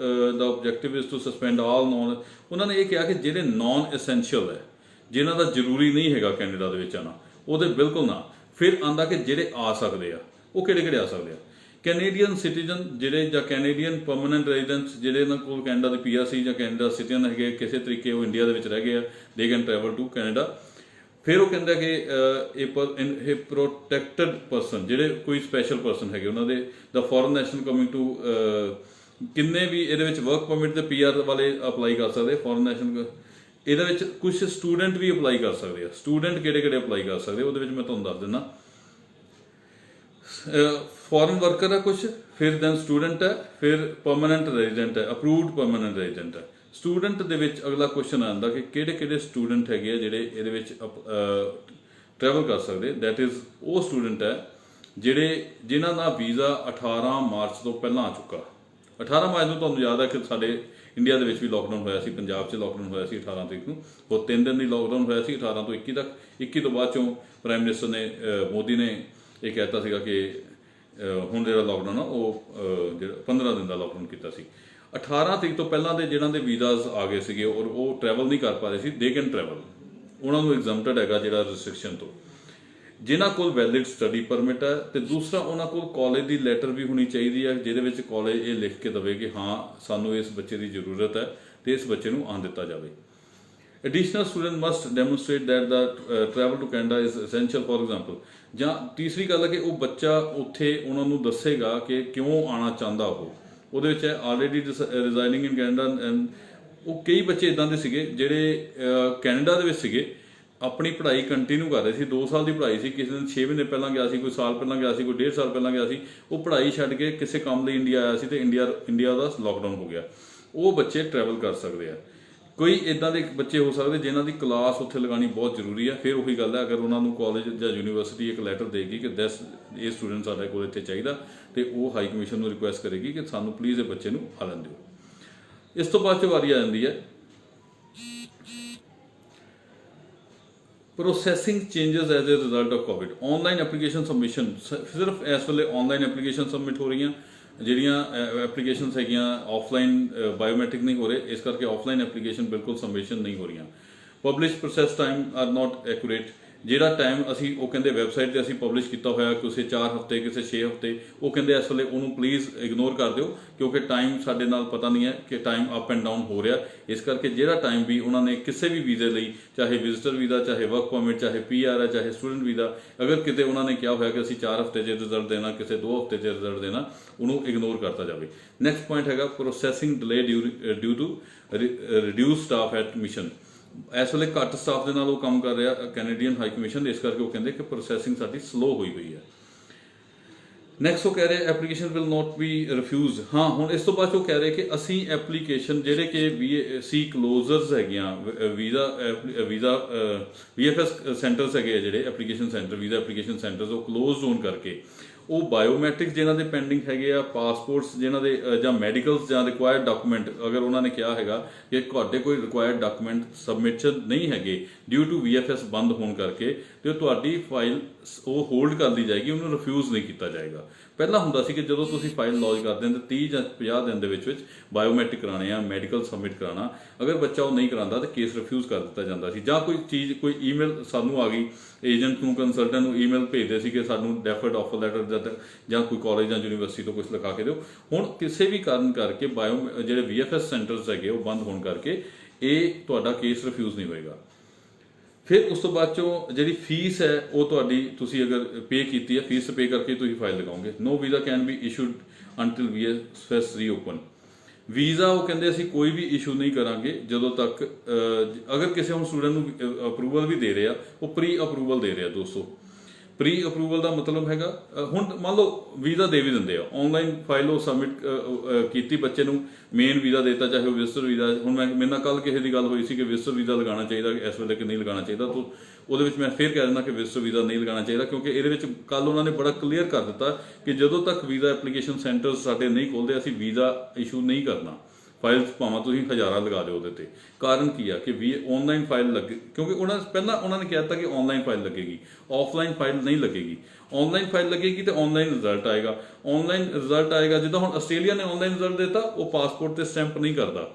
ਦਾ objective is to suspend all non, ਉਹਨਾਂ ਨੇ ਇਹ ਕਿਹਾ ਕਿ ਜਿਹੜੇ ਨਾਨ ਐਸੈਂਸ਼ੀਅਲ ਹੈ, ਜਿਨ੍ਹਾਂ ਦਾ ਜ਼ਰੂਰੀ ਨਹੀਂ ਹੈਗਾ ਕੈਨੇਡਾ ਦੇ ਵਿੱਚ ਆਉਣਾ, ਉਹਦੇ ਬਿਲਕੁਲ ਨਾ। ਫਿਰ ਆਂਦਾ ਕਿ ਜਿਹੜੇ ਆ ਸਕਦੇ ਆ, ਉਹ ਕਿਹੜੇ ਆ ਸਕਦੇ ਆ। ਕੈਨੇਡੀਅਨ ਸਿਟੀਜ਼ਨ ਜਿਹੜੇ ਜਾਂ ਕੈਨੇਡੀਅਨ ਪਰਮਾਨੈਂਟ ਰੈਜ਼ੀਡੈਂਟਸ ਜਿਹੜੇ ਇਹਨਾਂ ਕੋਲ ਕੈਨੇਡਾ ਦੇ ਪੀਆਰਸੀ ਜਾਂ ਕੈਨੇਡਾ ਸਿਟੀਜ਼ਨ ਹੈਗੇ, ਕਿਸੇ ਤਰੀਕੇ ਉਹ ਇੰਡੀਆ ਦੇ ਵਿੱਚ ਰਹਿ ਗਏ ਆ, they can travel to Canada. ਫਿਰ ਉਹ ਕਹਿੰਦਾ ਕਿ ਇਹ ਪ੍ਰੋਟੈਕਟਡ ਪਰਸਨ, ਜਿਹੜੇ ਕੋਈ ਸਪੈਸ਼ਲ ਪਰਸਨ ਹੈਗੇ ਉਹਨਾਂ ਦੇ, ਦਾ ਫੋਰਨ ਨੈਸ਼ਨਲ ਕਮਿੰਗ ਟੂ, ਕਿੰਨੇ ਵੀ ਇਹਦੇ ਵਿੱਚ ਵਰਕ ਪਰਮਿਟ ਤੇ ਪੀਆਰ ਵਾਲੇ ਅਪਲਾਈ ਕਰ ਸਕਦੇ, ਫੋਰਨ ਨੈਸ਼ਨਲ। ਇਹਦੇ ਵਿੱਚ ਕੁਝ ਸਟੂਡੈਂਟ ਵੀ ਅਪਲਾਈ ਕਰ ਸਕਦੇ ਆ। ਸਟੂਡੈਂਟ ਕਿਹੜੇ ਅਪਲਾਈ ਕਰ ਸਕਦੇ ਉਹਦੇ ਵਿੱਚ ਮੈਂ ਤੁਹਾਨੂੰ ਦੱਸ ਦਿੰਦਾ। ਫੋਰਨ ਵਰਕਰ ਹੈ ਕੁਝ, ਫਿਰ ਦੈਨ ਸਟੂਡੈਂਟ ਹੈ, ਫਿਰ ਪਰਮਾਨੈਂਟ ਰੈਜ਼ੀਡੈਂਟ ਹੈ, ਅਪਰੂਵਡ ਪਰਮਾਨੈਂਟ ਰੈਜ਼ੀਡੈਂਟ ਹੈ। ਸਟੂਡੈਂਟ ਦੇ ਵਿੱਚ ਅਗਲਾ ਕੁਐਸਚਨ ਆਉਂਦਾ ਕਿ ਕਿਹੜੇ ਸਟੂਡੈਂਟ ਹੈਗੇ ਆ ਜਿਹੜੇ ਇਹਦੇ ਵਿੱਚ ਟਰੈਵਲ ਕਰ ਸਕਦੇ। ਦੈਟ ਇਜ਼ ਉਹ ਸਟੂਡੈਂਟ ਹੈ ਜਿਨ੍ਹਾਂ ਦਾ ਵੀਜ਼ਾ 18 ਮਾਰਚ ਤੋਂ ਪਹਿਲਾਂ ਆ ਚੁੱਕਾ। 18 ਮਾਰਚ ਨੂੰ ਤੁਹਾਨੂੰ ਯਾਦ ਹੈ ਕਿ ਸਾਡੇ ਇੰਡੀਆ ਦੇ ਵਿੱਚ ਵੀ ਲਾਕਡਾਊਨ ਹੋਇਆ ਸੀ, ਪੰਜਾਬ 'ਚ ਲਾਕਡਾਊਨ ਹੋਇਆ ਸੀ 18 ਤਰੀਕ ਨੂੰ, ਉਹ 3 ਦਿਨ ਦੀ ਲਾਕਡਾਊਨ ਹੋਇਆ ਸੀ 18 ਤੋਂ 21 ਤੱਕ। 21 ਤੋਂ ਬਾਅਦ ਚੋਂ ਪ੍ਰਾਈਮ ਮਿਨਿਸਟਰ ਨੇ ਮੋਦੀ ਨੇ ਇਹ ਕਹਿਤਾ ਸੀਗਾ ਕਿ ਹੁਣ ਜਿਹੜਾ ਲਾਕਡਾਊਨ ਆ ਉਹ ਜਿਹੜਾ 15 ਦਿਨ ਦਾ ਲਾਕਡਾਊਨ ਕੀਤਾ ਸੀ। 18 ਤਰੀਕ ਤੋਂ ਪਹਿਲਾਂ ਦੇ ਜਿਹਨਾਂ ਦੇ ਵੀਜ਼ਾਸ ਆ ਗਏ ਸੀਗੇ ਔਰ ਉਹ ਟਰੈਵਲ ਨਹੀਂ ਕਰ ਪਾ ਰਹੇ ਸੀ, ਦੇ ਕੈਨ ਟਰੈਵਲ, ਉਹਨਾਂ ਨੂੰ ਐਗਜ਼ੈਂਪਟਡ ਹੈਗਾ ਜਿਹੜਾ ਰਿਸਟ੍ਰਿਕਸ਼ਨ ਤੋਂ। ਜਿਨ੍ਹਾਂ ਕੋਲ ਵੈਲਿਡ ਸਟੱਡੀ ਪਰਮਿਟ ਹੈ, ਤੇ ਦੂਸਰਾ ਉਹਨਾਂ ਕੋਲ ਕਾਲਜ ਦੀ ਲੈਟਰ ਵੀ ਹੋਣੀ ਚਾਹੀਦੀ ਹੈ ਜਿਹਦੇ ਵਿੱਚ ਕਾਲਜ ਇਹ ਲਿਖ ਕੇ ਦੇਵੇ ਕਿ ਹਾਂ ਸਾਨੂੰ ਇਸ ਬੱਚੇ ਦੀ ਜ਼ਰੂਰਤ ਹੈ ਤੇ ਇਸ ਬੱਚੇ ਨੂੰ ਆਉਣ ਦਿੱਤਾ ਜਾਵੇ। Additional student must demonstrate that the travel to Canada is essential for example. ਜਾਂ ਤੀਸਰੀ ਗੱਲ ਹੈ ਕਿ ਉਹ ਬੱਚਾ ਉੱਥੇ ਉਹਨਾਂ ਨੂੰ ਦੱਸੇਗਾ ਕਿ ਕਿਉਂ ਆਉਣਾ ਚਾਹੁੰਦਾ ਉਹਦੇ ਵਿੱਚ ਹੈ ਆਲਰੇਡੀ ਰਿਜ਼ਾਈਡਿੰਗ ਇਨ ਕੈਨੇਡਾ। ਐਂਡ ਉਹ ਕਈ ਬੱਚੇ ਇਦਾਂ ਦੇ ਸੀਗੇ ਜਿਹੜੇ ਕੈਨੇਡਾ ਦੇ ਵਿੱਚ ਸੀਗੇ, ਆਪਣੀ ਪੜ੍ਹਾਈ ਕੰਟੀਨਿਊ ਕਰ ਰਹੇ ਸੀ, 2 ਸਾਲ ਦੀ ਪੜ੍ਹਾਈ ਸੀ, ਕਿਸੇ ਦਿਨ 6 ਮਹੀਨੇ ਪਹਿਲਾਂ ਗਿਆ ਸੀ, ਕੋਈ ਸਾਲ ਪਹਿਲਾਂ ਗਿਆ ਸੀ, ਕੋਈ 1.5 ਸਾਲ ਪਹਿਲਾਂ ਗਿਆ ਸੀ, ਉਹ ਪੜ੍ਹਾਈ ਛੱਡ ਕੇ ਕਿਸੇ ਕੰਮ ਲਈ ਇੰਡੀਆ ਆਇਆ ਸੀ ਤੇ ਇੰਡੀਆ ਦਾ ਲਾਕਡਾਊਨ ਹੋ ਗਿਆ। ਉਹ ਬੱਚੇ ਟਰੈਵਲ ਕਰ ਸਕਦੇ ਆ। ਕੋਈ ਇਦਾਂ ਦੇ ਬੱਚੇ ਹੋ ਸਕਦੇ ਜਿਨ੍ਹਾਂ ਦੀ ਕਲਾਸ ਉੱਥੇ ਲਗਾਉਣੀ ਬਹੁਤ ਜ਼ਰੂਰੀ ਹੈ। ਫਿਰ ਉਹੀ ਗੱਲ ਹੈ, ਅਗਰ ਉਹਨਾਂ ਨੂੰ ਕਾਲਜ ਜਾਂ ਯੂਨੀਵਰਸਿਟੀ ਇੱਕ ਲੈਟਰ ਦੇਗੀ ਕਿ ਇਹ ਸਟੂਡੈਂਟ ਸਾਡੇ ਕੋਲ ਇੱਥੇ ਚਾਹੀਦਾ, ਤੇ ਉਹ ਹਾਈ ਕਮਿਸ਼ਨ ਨੂੰ ਰਿਕੁਐਸਟ ਕਰੇਗੀ ਕਿ ਸਾਨੂੰ ਪਲੀਜ਼ ਇਹ ਬੱਚੇ ਨੂੰ ਆ ਲੈਣ ਦਿਓ। ਇਸ ਤੋਂ ਬਾਅਦ 'ਚ ਵਾਰੀ ਆ ਜਾਂਦੀ ਹੈ processing changes as a result of COVID. Online application submission, ਸਿਰਫ ਇਸ ਵੇਲੇ ਆਨਲਾਈਨ ਐਪਲੀਕੇਸ਼ਨ ਸਬਮਿਟ ਹੋ ਰਹੀਆਂ, ਜਿਹੜੀਆਂ ਐਪਲੀਕੇਸ਼ਨਸ ਹੈਗੀਆਂ ਆਫਲਾਈਨ ਬਾਇਓਮੈਟ੍ਰਿਕ ਨਹੀਂ ਹੋ ਰਹੇ, ਇਸ ਕਰਕੇ ਆਫਲਾਈਨ ਐਪਲੀਕੇਸ਼ਨ ਬਿਲਕੁਲ ਸਬਮਿਸ਼ਨ ਨਹੀਂ ਹੋ ਰਹੀਆਂ। Publish process time are not accurate. ਜਿਹੜਾ ਟਾਈਮ ਅਸੀਂ ਉਹ ਕਹਿੰਦੇ ਵੈਬਸਾਈਟ ਤੇ ਅਸੀਂ ਪਬਲਿਸ਼ ਕੀਤਾ ਹੋਇਆ ਕਿਸੇ 4 ਹਫ਼ਤੇ ਕਿਸੇ 6 ਹਫ਼ਤੇ, ਉਹ ਕਹਿੰਦੇ ਇਸ ਵੇਲੇ ਉਹਨੂੰ ਪਲੀਜ਼ ਇਗਨੋਰ ਕਰ ਦਿਓ ਕਿਉਂਕਿ ਟਾਈਮ ਸਾਡੇ ਨਾਲ ਪਤਾ ਨਹੀਂ ਹੈ ਕਿ ਟਾਈਮ ਅਪ ਐਂਡ ਡਾਊਨ ਹੋ ਰਿਹਾ। ਇਸ ਕਰਕੇ ਜਿਹੜਾ ਟਾਈਮ ਵੀ ਉਹਨਾਂ ਨੇ ਕਿਸੇ ਵੀ ਵੀਜ਼ੇ ਲਈ, ਚਾਹੇ ਵਿਜ਼ਿਟਰ ਵੀਜ਼ਾ, ਚਾਹੇ ਵਰਕ ਪਰਮਿਟ, ਚਾਹੇ PR ਹੈ, ਚਾਹੇ ਸਟੂਡੈਂਟ ਵੀਜ਼ਾ, ਅਗਰ ਕਿਤੇ ਉਹਨਾਂ ਨੇ ਕਿਹਾ ਹੋਇਆ ਕਿ ਅਸੀਂ 4 ਹਫ਼ਤੇ 'ਚ ਰਿਜ਼ਲਟ ਦੇਣਾ, ਕਿਸੇ 2 ਹਫ਼ਤੇ 'ਚ ਰਿਜ਼ਲਟ ਦੇਣਾ, ਉਹਨੂੰ ਇਗਨੋਰ ਕਰਤਾ ਜਾਵੇ। ਨੈਕਸਟ ਪੁਆਇੰਟ ਹੈਗਾ processing delay due to reduce staff at mission. ਇਸ ਵੇਲੇ ਘੱਟ ਸਟਾਫ ਦੇ ਨਾਲ ਉਹ ਕੰਮ ਕਰ ਰਿਹਾ ਕੈਨੇਡੀਅਨ ਹਾਈ ਕਮਿਸ਼ਨ, ਇਸ ਕਰਕੇ ਉਹ ਕਹਿੰਦੇ ਕਿ ਪ੍ਰੋਸੈਸਿੰਗ ਸਾਡੀ ਸਲੋ ਹੋਈ ਹੈ। ਨੈਕਸਟ ਉਹ ਕਹਿ ਰਹੇ application will not be refuse. ਹਾਂ, ਹੁਣ ਇਸ ਤੋਂ ਬਾਅਦ ਉਹ ਕਹਿ ਰਹੇ ਕਿ ਅਸੀਂ ਐਪਲੀਕੇਸ਼ਨ ਜਿਹੜੇ ਕਿ VAC ਕਲੋਜ਼ਰਸ ਹੈਗੀਆਂ, VFS ਸੈਂਟਰਸ ਹੈਗੇ ਜਿਹੜੇ application centre, visa application centres, ਉਹ ਕਲੋਜ਼ ਹੋਣ ਕਰਕੇ ਉਹ ਬਾਇਓਮੈਟ੍ਰਿਕਸ ਜਿਹਨਾਂ ਦੇ ਪੈਂਡਿੰਗ ਹੈਗੇ ਆ, ਪਾਸਪੋਰਟਸ ਜਿਹਨਾਂ ਦੇ ਜਾਂ ਮੈਡੀਕਲਸ ਜਾਂ ਰਿਕੁਆਇਰਡ ਡਾਕੂਮੈਂਟ, ਅਗਰ ਉਹਨਾਂ ਨੇ ਕਿਹਾ ਹੈਗਾ ਕਿ ਤੁਹਾਡੇ ਕੋਈ ਰਿਕੁਆਇਰਡ ਡਾਕੂਮੈਂਟ ਸਬਮਿਸ਼ਨ ਨਹੀਂ ਹੈਗੇ ਡਿਊ ਟੂ VFS ਬੰਦ ਹੋਣ ਕਰਕੇ, ਤੇ ਤੁਹਾਡੀ ਫਾਈਲ ਉਹ ਹੋਲਡ ਕਰ ਲਈ ਜਾਏਗੀ, ਉਹਨੂੰ ਰਿਫਿਊਜ਼ ਨਹੀਂ ਕੀਤਾ ਜਾਏਗਾ। ਪਹਿਲਾਂ ਹੁੰਦਾ ਸੀ ਕਿ ਜਦੋਂ ਤੁਸੀਂ ਫਾਈਲ ਲੌਜ ਕਰਦੇ ਹੋ 30 ਜਾਂ 50 ਦਿਨ ਦੇ ਵਿੱਚ ਬਾਇਓਮੈਟ੍ਰਿਕ ਕਰਾਣੇ ਆ, ਮੈਡੀਕਲ ਸਬਮਿਟ ਕਰਾਉਣਾ, ਅਗਰ ਬੱਚਾ ਉਹ ਨਹੀਂ ਕਰਾਉਂਦਾ ਤਾਂ ਕੇਸ ਰਿਫਿਊਜ਼ ਕਰ ਦਿੱਤਾ ਜਾਂਦਾ ਸੀ। ਜਾਂ ਕੋਈ ਚੀਜ਼, ਕੋਈ ਈਮੇਲ ਸਾਨੂੰ ਆ ਗਈ, ਏਜੰਟ ਨੂੰ, ਕੰਸਲਟੈਂਟ ਨੂੰ ਈਮੇਲ ਭੇਜਦੇ ਸੀ ਕਿ ਸਾਨੂੰ ਡੈਫਰਡ ਆਫਰ ਲੈਟਰ ਜਾਂ ਕੋਈ ਕਾਲਜ ਜਾਂ ਯੂਨੀਵਰਸਿਟੀ ਤੋਂ ਕੁਝ ਲਿਖਾ ਕੇ ਦਿਓ। ਹੁਣ ਕਿਸੇ ਵੀ ਕਾਰਨ ਕਰਕੇ ਜਿਹੜੇ VFS ਸੈਂਟਰਸ ਹੈਗੇ ਉਹ ਬੰਦ ਹੋਣ ਕਰਕੇ ਇਹ ਤੁਹਾਡਾ ਕੇਸ ਰਿਫਿਊਜ਼ ਨਹੀਂ ਹੋਏਗਾ। ਫਿਰ ਉਸ ਤੋਂ ਬਾਅਦ ਚੋਂ ਜਿਹੜੀ ਫੀਸ ਹੈ ਉਹ ਤੁਹਾਡੀ ਤੁਸੀਂ ਅਗਰ ਪੇ ਕੀਤੀ ਹੈ, ਫੀਸ ਪੇ ਕਰਕੇ ਤੁਸੀਂ ਫਾਈਲ ਲਗਾਓਗੇ। No visa can be issued until VFS reopen. Visa ਉਹ ਕਹਿੰਦੇ ਅਸੀਂ ਕੋਈ ਵੀ ਇਸ਼ੂ ਨਹੀਂ ਕਰਾਂਗੇ ਜਦੋਂ ਤੱਕ ਅਗਰ ਕਿਸੇ ਹੁਣ ਸਟੂਡੈਂਟ ਨੂੰ ਅਪਰੂਵਲ ਵੀ ਦੇ ਰਹੇ ਆ, ਉਹ ਪ੍ਰੀ ਅਪਰੂਵਲ ਦੇ ਰਹੇ ਆ ਦੋਸਤੋ। ਪ੍ਰੀ ਅਪਰੂਵਲ ਦਾ ਮਤਲਬ ਹੈਗਾ ਹੁਣ ਮੰਨ ਲਓ ਵੀਜ਼ਾ ਦੇ ਵੀ ਦਿੰਦੇ ਆ, ਆਨਲਾਈਨ ਫਾਈਲ ਉਹ ਸਬਮਿਟ ਕੀਤੀ, ਬੱਚੇ ਨੂੰ ਮੇਨ ਵੀਜ਼ਾ ਦੇਤਾ, ਚਾਹੇ ਉਹ ਵਿਜ਼ਟਰ ਵੀਜ਼ਾ। ਹੁਣ ਮੇਰੇ ਨਾਲ ਕੱਲ ਕਿਸੇ ਦੀ ਗੱਲ ਹੋਈ ਸੀ ਕਿ ਵਿਜ਼ਟਰ ਵੀਜ਼ਾ ਲਗਾਉਣਾ ਚਾਹੀਦਾ ਇਸ ਵੇਲੇ ਕਿ ਨਹੀਂ ਲਗਾਉਣਾ ਚਾਹੀਦਾ, ਤਾਂ ਉਹਦੇ ਵਿੱਚ ਮੈਂ ਫਿਰ ਕਹਿ ਦਿੰਦਾ ਕਿ ਵਿਜ਼ਟਰ ਵੀਜ਼ਾ ਨਹੀਂ ਲਗਾਉਣਾ ਚਾਹੀਦਾ, ਕਿਉਂਕਿ ਇਹਦੇ ਵਿੱਚ ਕੱਲ ਉਹਨਾਂ ਨੇ ਬੜਾ ਕਲੀਅਰ ਕਰ ਦਿੱਤਾ ਕਿ ਜਦੋਂ ਤੱਕ ਵੀਜ਼ਾ ਐਪਲੀਕੇਸ਼ਨ ਸੈਂਟਰ ਸਾਡੇ ਨਹੀਂ ਖੋਲ੍ਹਦੇ ਅਸੀਂ ਵੀਜ਼ਾ ਇਸ਼ੂ ਨਹੀਂ ਕਰਨਾ। ਫਾਈਲਸ ਭਾਵੇਂ ਤੁਸੀਂ ਹਜ਼ਾਰਾਂ ਲਗਾ ਦਿਓ ਉਹਦੇ ਤੇ। ਕਾਰਨ ਕੀ ਆ ਕਿ ਵੀ ਆਨਲਾਈਨ ਫਾਈਲ ਲੱਗੇ, ਕਿਉਂਕਿ ਪਹਿਲਾਂ ਉਹਨਾਂ ਨੇ ਕਹਿ ਦਿੱਤਾ ਕਿ ਆਨਲਾਈਨ ਫਾਈਲ ਲੱਗੇਗੀ, ਆਫਲਾਈਨ ਫਾਈਲ ਨਹੀਂ ਲੱਗੇਗੀ। ਆਨਲਾਈਨ ਫਾਈਲ ਲੱਗੇਗੀ ਤੇ ਆਨਲਾਈਨ ਰਿਜ਼ਲਟ ਆਏਗਾ। ਆਨਲਾਈਨ ਰਿਜ਼ਲਟ ਆਏਗਾ, ਜਿੱਦਾਂ ਹੁਣ ਆਸਟ੍ਰੇਲੀਆ ਨੇ ਆਨਲਾਈਨ ਰਿਜ਼ਲਟ ਦਿੱਤਾ, ਉਹ ਪਾਸਪੋਰਟ ਤੇ ਸਟੈਂਪ ਨਹੀਂ ਕਰਦਾ।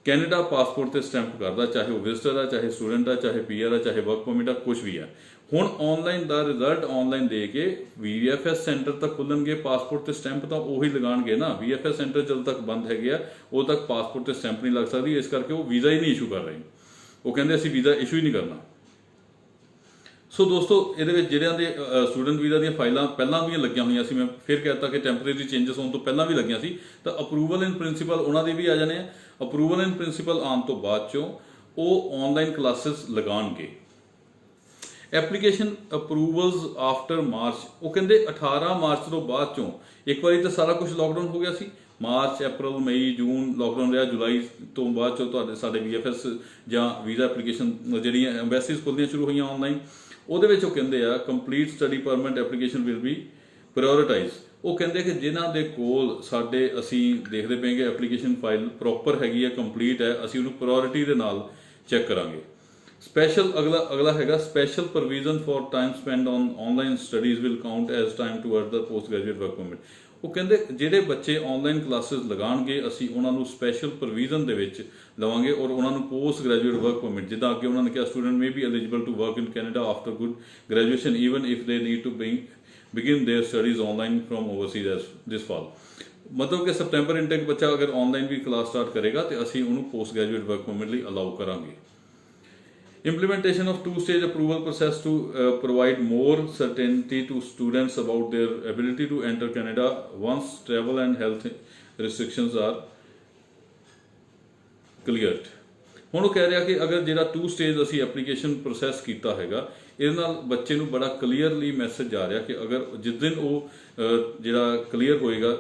ਕੈਨੇਡਾ ਪਾਸਪੋਰਟ ਤੇ ਸਟੈਂਪ ਕਰਦਾ, ਚਾਹੇ ਉਹ ਵਿਜ਼ਟਰ ਆ, ਚਾਹੇ ਸਟੂਡੈਂਟ ਆ, ਚਾਹੇ PR ਆ, ਚਾਹੇ ਵਰਕ ਪਰਮਿਟ ਆ, ਕੁਝ ਵੀ ਆ। ਹੁਣ ਆਨਲਾਈਨ ਦਾ ਰਿਜ਼ਲਟ ਆਨਲਾਈਨ ਦੇ ਕੇ VFS ਸੈਂਟਰ ਤੱਕ ਖੁੱਲਣਗੇ, ਪਾਸਪੋਰਟ ਤੇ ਸਟੈਂਪ ਤਾਂ ਉਹੀ ਲਗਾਉਣਗੇ ਨਾ। VFS ਸੈਂਟਰ ਜਦੋਂ ਤੱਕ ਬੰਦ ਹੈਗੇ ਆ ਉਦੋਂ ਤੱਕ ਪਾਸਪੋਰਟ ਤੇ ਸਟੈਂਪ ਨਹੀਂ ਲੱਗ ਸਕਦੀ, ਇਸ ਕਰਕੇ ਉਹ ਵੀਜ਼ਾ ਹੀ ਨਹੀਂ ਇਸ਼ੂ ਕਰ ਰਹੇ। ਉਹ ਕਹਿੰਦੇ ਅਸੀਂ ਵੀਜ਼ਾ ਇਸ਼ੂ ਹੀ ਨਹੀਂ ਕਰਨਾ। ਸੋ ਦੋਸਤੋ, ਇਹਦੇ ਵਿੱਚ ਜਿਹੜਿਆਂ ਦੇ ਸਟੂਡੈਂਟ ਵੀਜ਼ਾ ਦੀਆਂ ਫਾਈਲਾਂ ਪਹਿਲਾਂ ਵੀ ਲੱਗੀਆਂ ਹੋਈਆਂ ਸੀ, ਮੈਂ ਫਿਰ ਕਹਿਤਾ ਕਿ ਟੈਂਪਰੇਰੀ ਚੇਂਜਸ ਹੋਣ ਤੋਂ ਪਹਿਲਾਂ ਵੀ ਲੱਗੀਆਂ ਸੀ, ਤਾਂ ਅਪਰੂਵਲ ਇਨ ਪ੍ਰਿੰਸੀਪਲ ਉਹਨਾਂ ਦੇ ਵੀ ਆ ਜਾਣੇ ਆ। ਅਪਰੂਵਲ ਇਨ ਪ੍ਰਿੰਸੀਪਲ ਆਉਣ ਤੋਂ ਬਾਅਦ ਚੋਂ ਉਹ ਆਨਲਾਈਨ ਕਲਾਸਿਸ ਲਗਾਉਣਗੇ। ਐਪਲੀਕੇਸ਼ਨ ਅਪਰੂਵਲਸ ਆਫਟਰ ਮਾਰਚ, ਉਹ ਕਹਿੰਦੇ 18 ਮਾਰਚ ਤੋਂ ਬਾਅਦ ਚੋਂ, ਇੱਕ ਵਾਰੀ ਤਾਂ ਸਾਰਾ ਕੁਝ ਲਾਕਡਾਊਨ ਹੋ ਗਿਆ ਸੀ, ਮਾਰਚ, ਅਪ੍ਰੈਲ, ਮਈ, ਜੂਨ ਲਾਕਡਾਊਨ ਰਿਹਾ, ਜੁਲਾਈ ਤੋਂ ਬਾਅਦ ਚੋਂ ਸਾਡੇ VFS ਜਾਂ ਵੀਜ਼ਾ ਐਪਲੀਕੇਸ਼ਨ ਜਿਹੜੀਆਂ ਐਮਬੈਸੀਜ਼ ਖੁੱਲ੍ਹਣੀਆਂ ਸ਼ੁਰੂ ਹੋਈਆਂ ਆਨਲਾਈਨ। ਉਹਦੇ ਵਿੱਚ ਉਹ ਕਹਿੰਦੇ ਆ complete study permit application will be prioritise. ਉਹ ਕਹਿੰਦੇ ਕਿ ਜਿਨ੍ਹਾਂ ਦੇ ਕੋਲ ਅਸੀਂ ਦੇਖਦੇ ਪਏ ਕਿ ਐਪਲੀਕੇਸ਼ਨ ਫਾਈਲ ਪ੍ਰੋਪਰ ਹੈਗੀ ਹੈ, ਕੰਪਲੀਟ ਹੈ, ਅਸੀਂ ਉਹਨੂੰ ਪ੍ਰਾਇਓਰਿਟੀ ਦੇ ਨਾਲ ਚੈੱਕ ਕਰਾਂਗੇ। ਸਪੈਸ਼ਲ ਅਗਲਾ ਹੈਗਾ special provision for time spend on online studies will count as time toward the post graduate work permit. ਉਹ ਕਹਿੰਦੇ ਜਿਹੜੇ ਬੱਚੇ ਆਨਲਾਈਨ ਕਲਾਸਿਸ ਲਗਾਉਣਗੇ ਅਸੀਂ ਉਹਨਾਂ ਨੂੰ ਸਪੈਸ਼ਲ ਪ੍ਰੋਵੀਜ਼ਨ ਦੇ ਵਿੱਚ ਲਵਾਂਗੇ ਔਰ ਉਹਨਾਂ ਨੂੰ ਪੋਸਟ ਗ੍ਰੈਜੂਏਟ ਵਰਕ ਪਰਮਿਟ, ਜਿੱਦਾਂ ਅੱਗੇ ਉਹਨਾਂ ਨੇ ਕਿਹਾ student may be eligible to work in Canada after good graduation even if they need to begin their studies online from overseas this fall। ਮਤਲਬ ਕਿ ਸਪਟੈਂਬਰ ਇਨਟੇਕ ਬੱਚਾ ਅਗਰ ਆਨਲਾਈਨ ਵੀ ਕਲਾਸ ਸਟਾਰਟ ਕਰੇਗਾ ਤੇ ਅਸੀਂ ਉਹਨੂੰ ਪੋਸਟ ਗ੍ਰੈਜੂਏਟ ਵਰਕ ਪਰਮਿਟ ਲਈ allow ਕਰਾਂਗੇ। Implementation of two-stage approval process to provide more certainty to students about their ability to enter Canada once travel and health restrictions are cleared। ਹੁਣ ਉਹ ਕਹਿ ਰਿਹਾ ਕਿ ਅਗਰ ਜਿਹੜਾ 2 ਸਟੇਜ ਅਸੀਂ ਐਪਲੀਕੇਸ਼ਨ ਪ੍ਰੋਸੈਸ ਕੀਤਾ ਹੈਗਾ, ਇਹਦੇ ਨਾਲ ਬੱਚੇ ਨੂੰ ਬੜਾ ਕਲੀਅਰਲੀ ਮੈਸੇਜ ਜਾ ਰਿਹਾ ਕਿ ਅਗਰ ਜਿਸ ਦਿਨ ਉਹ ਜਿਹੜਾ ਕਲੀਅਰ ਹੋਏਗਾ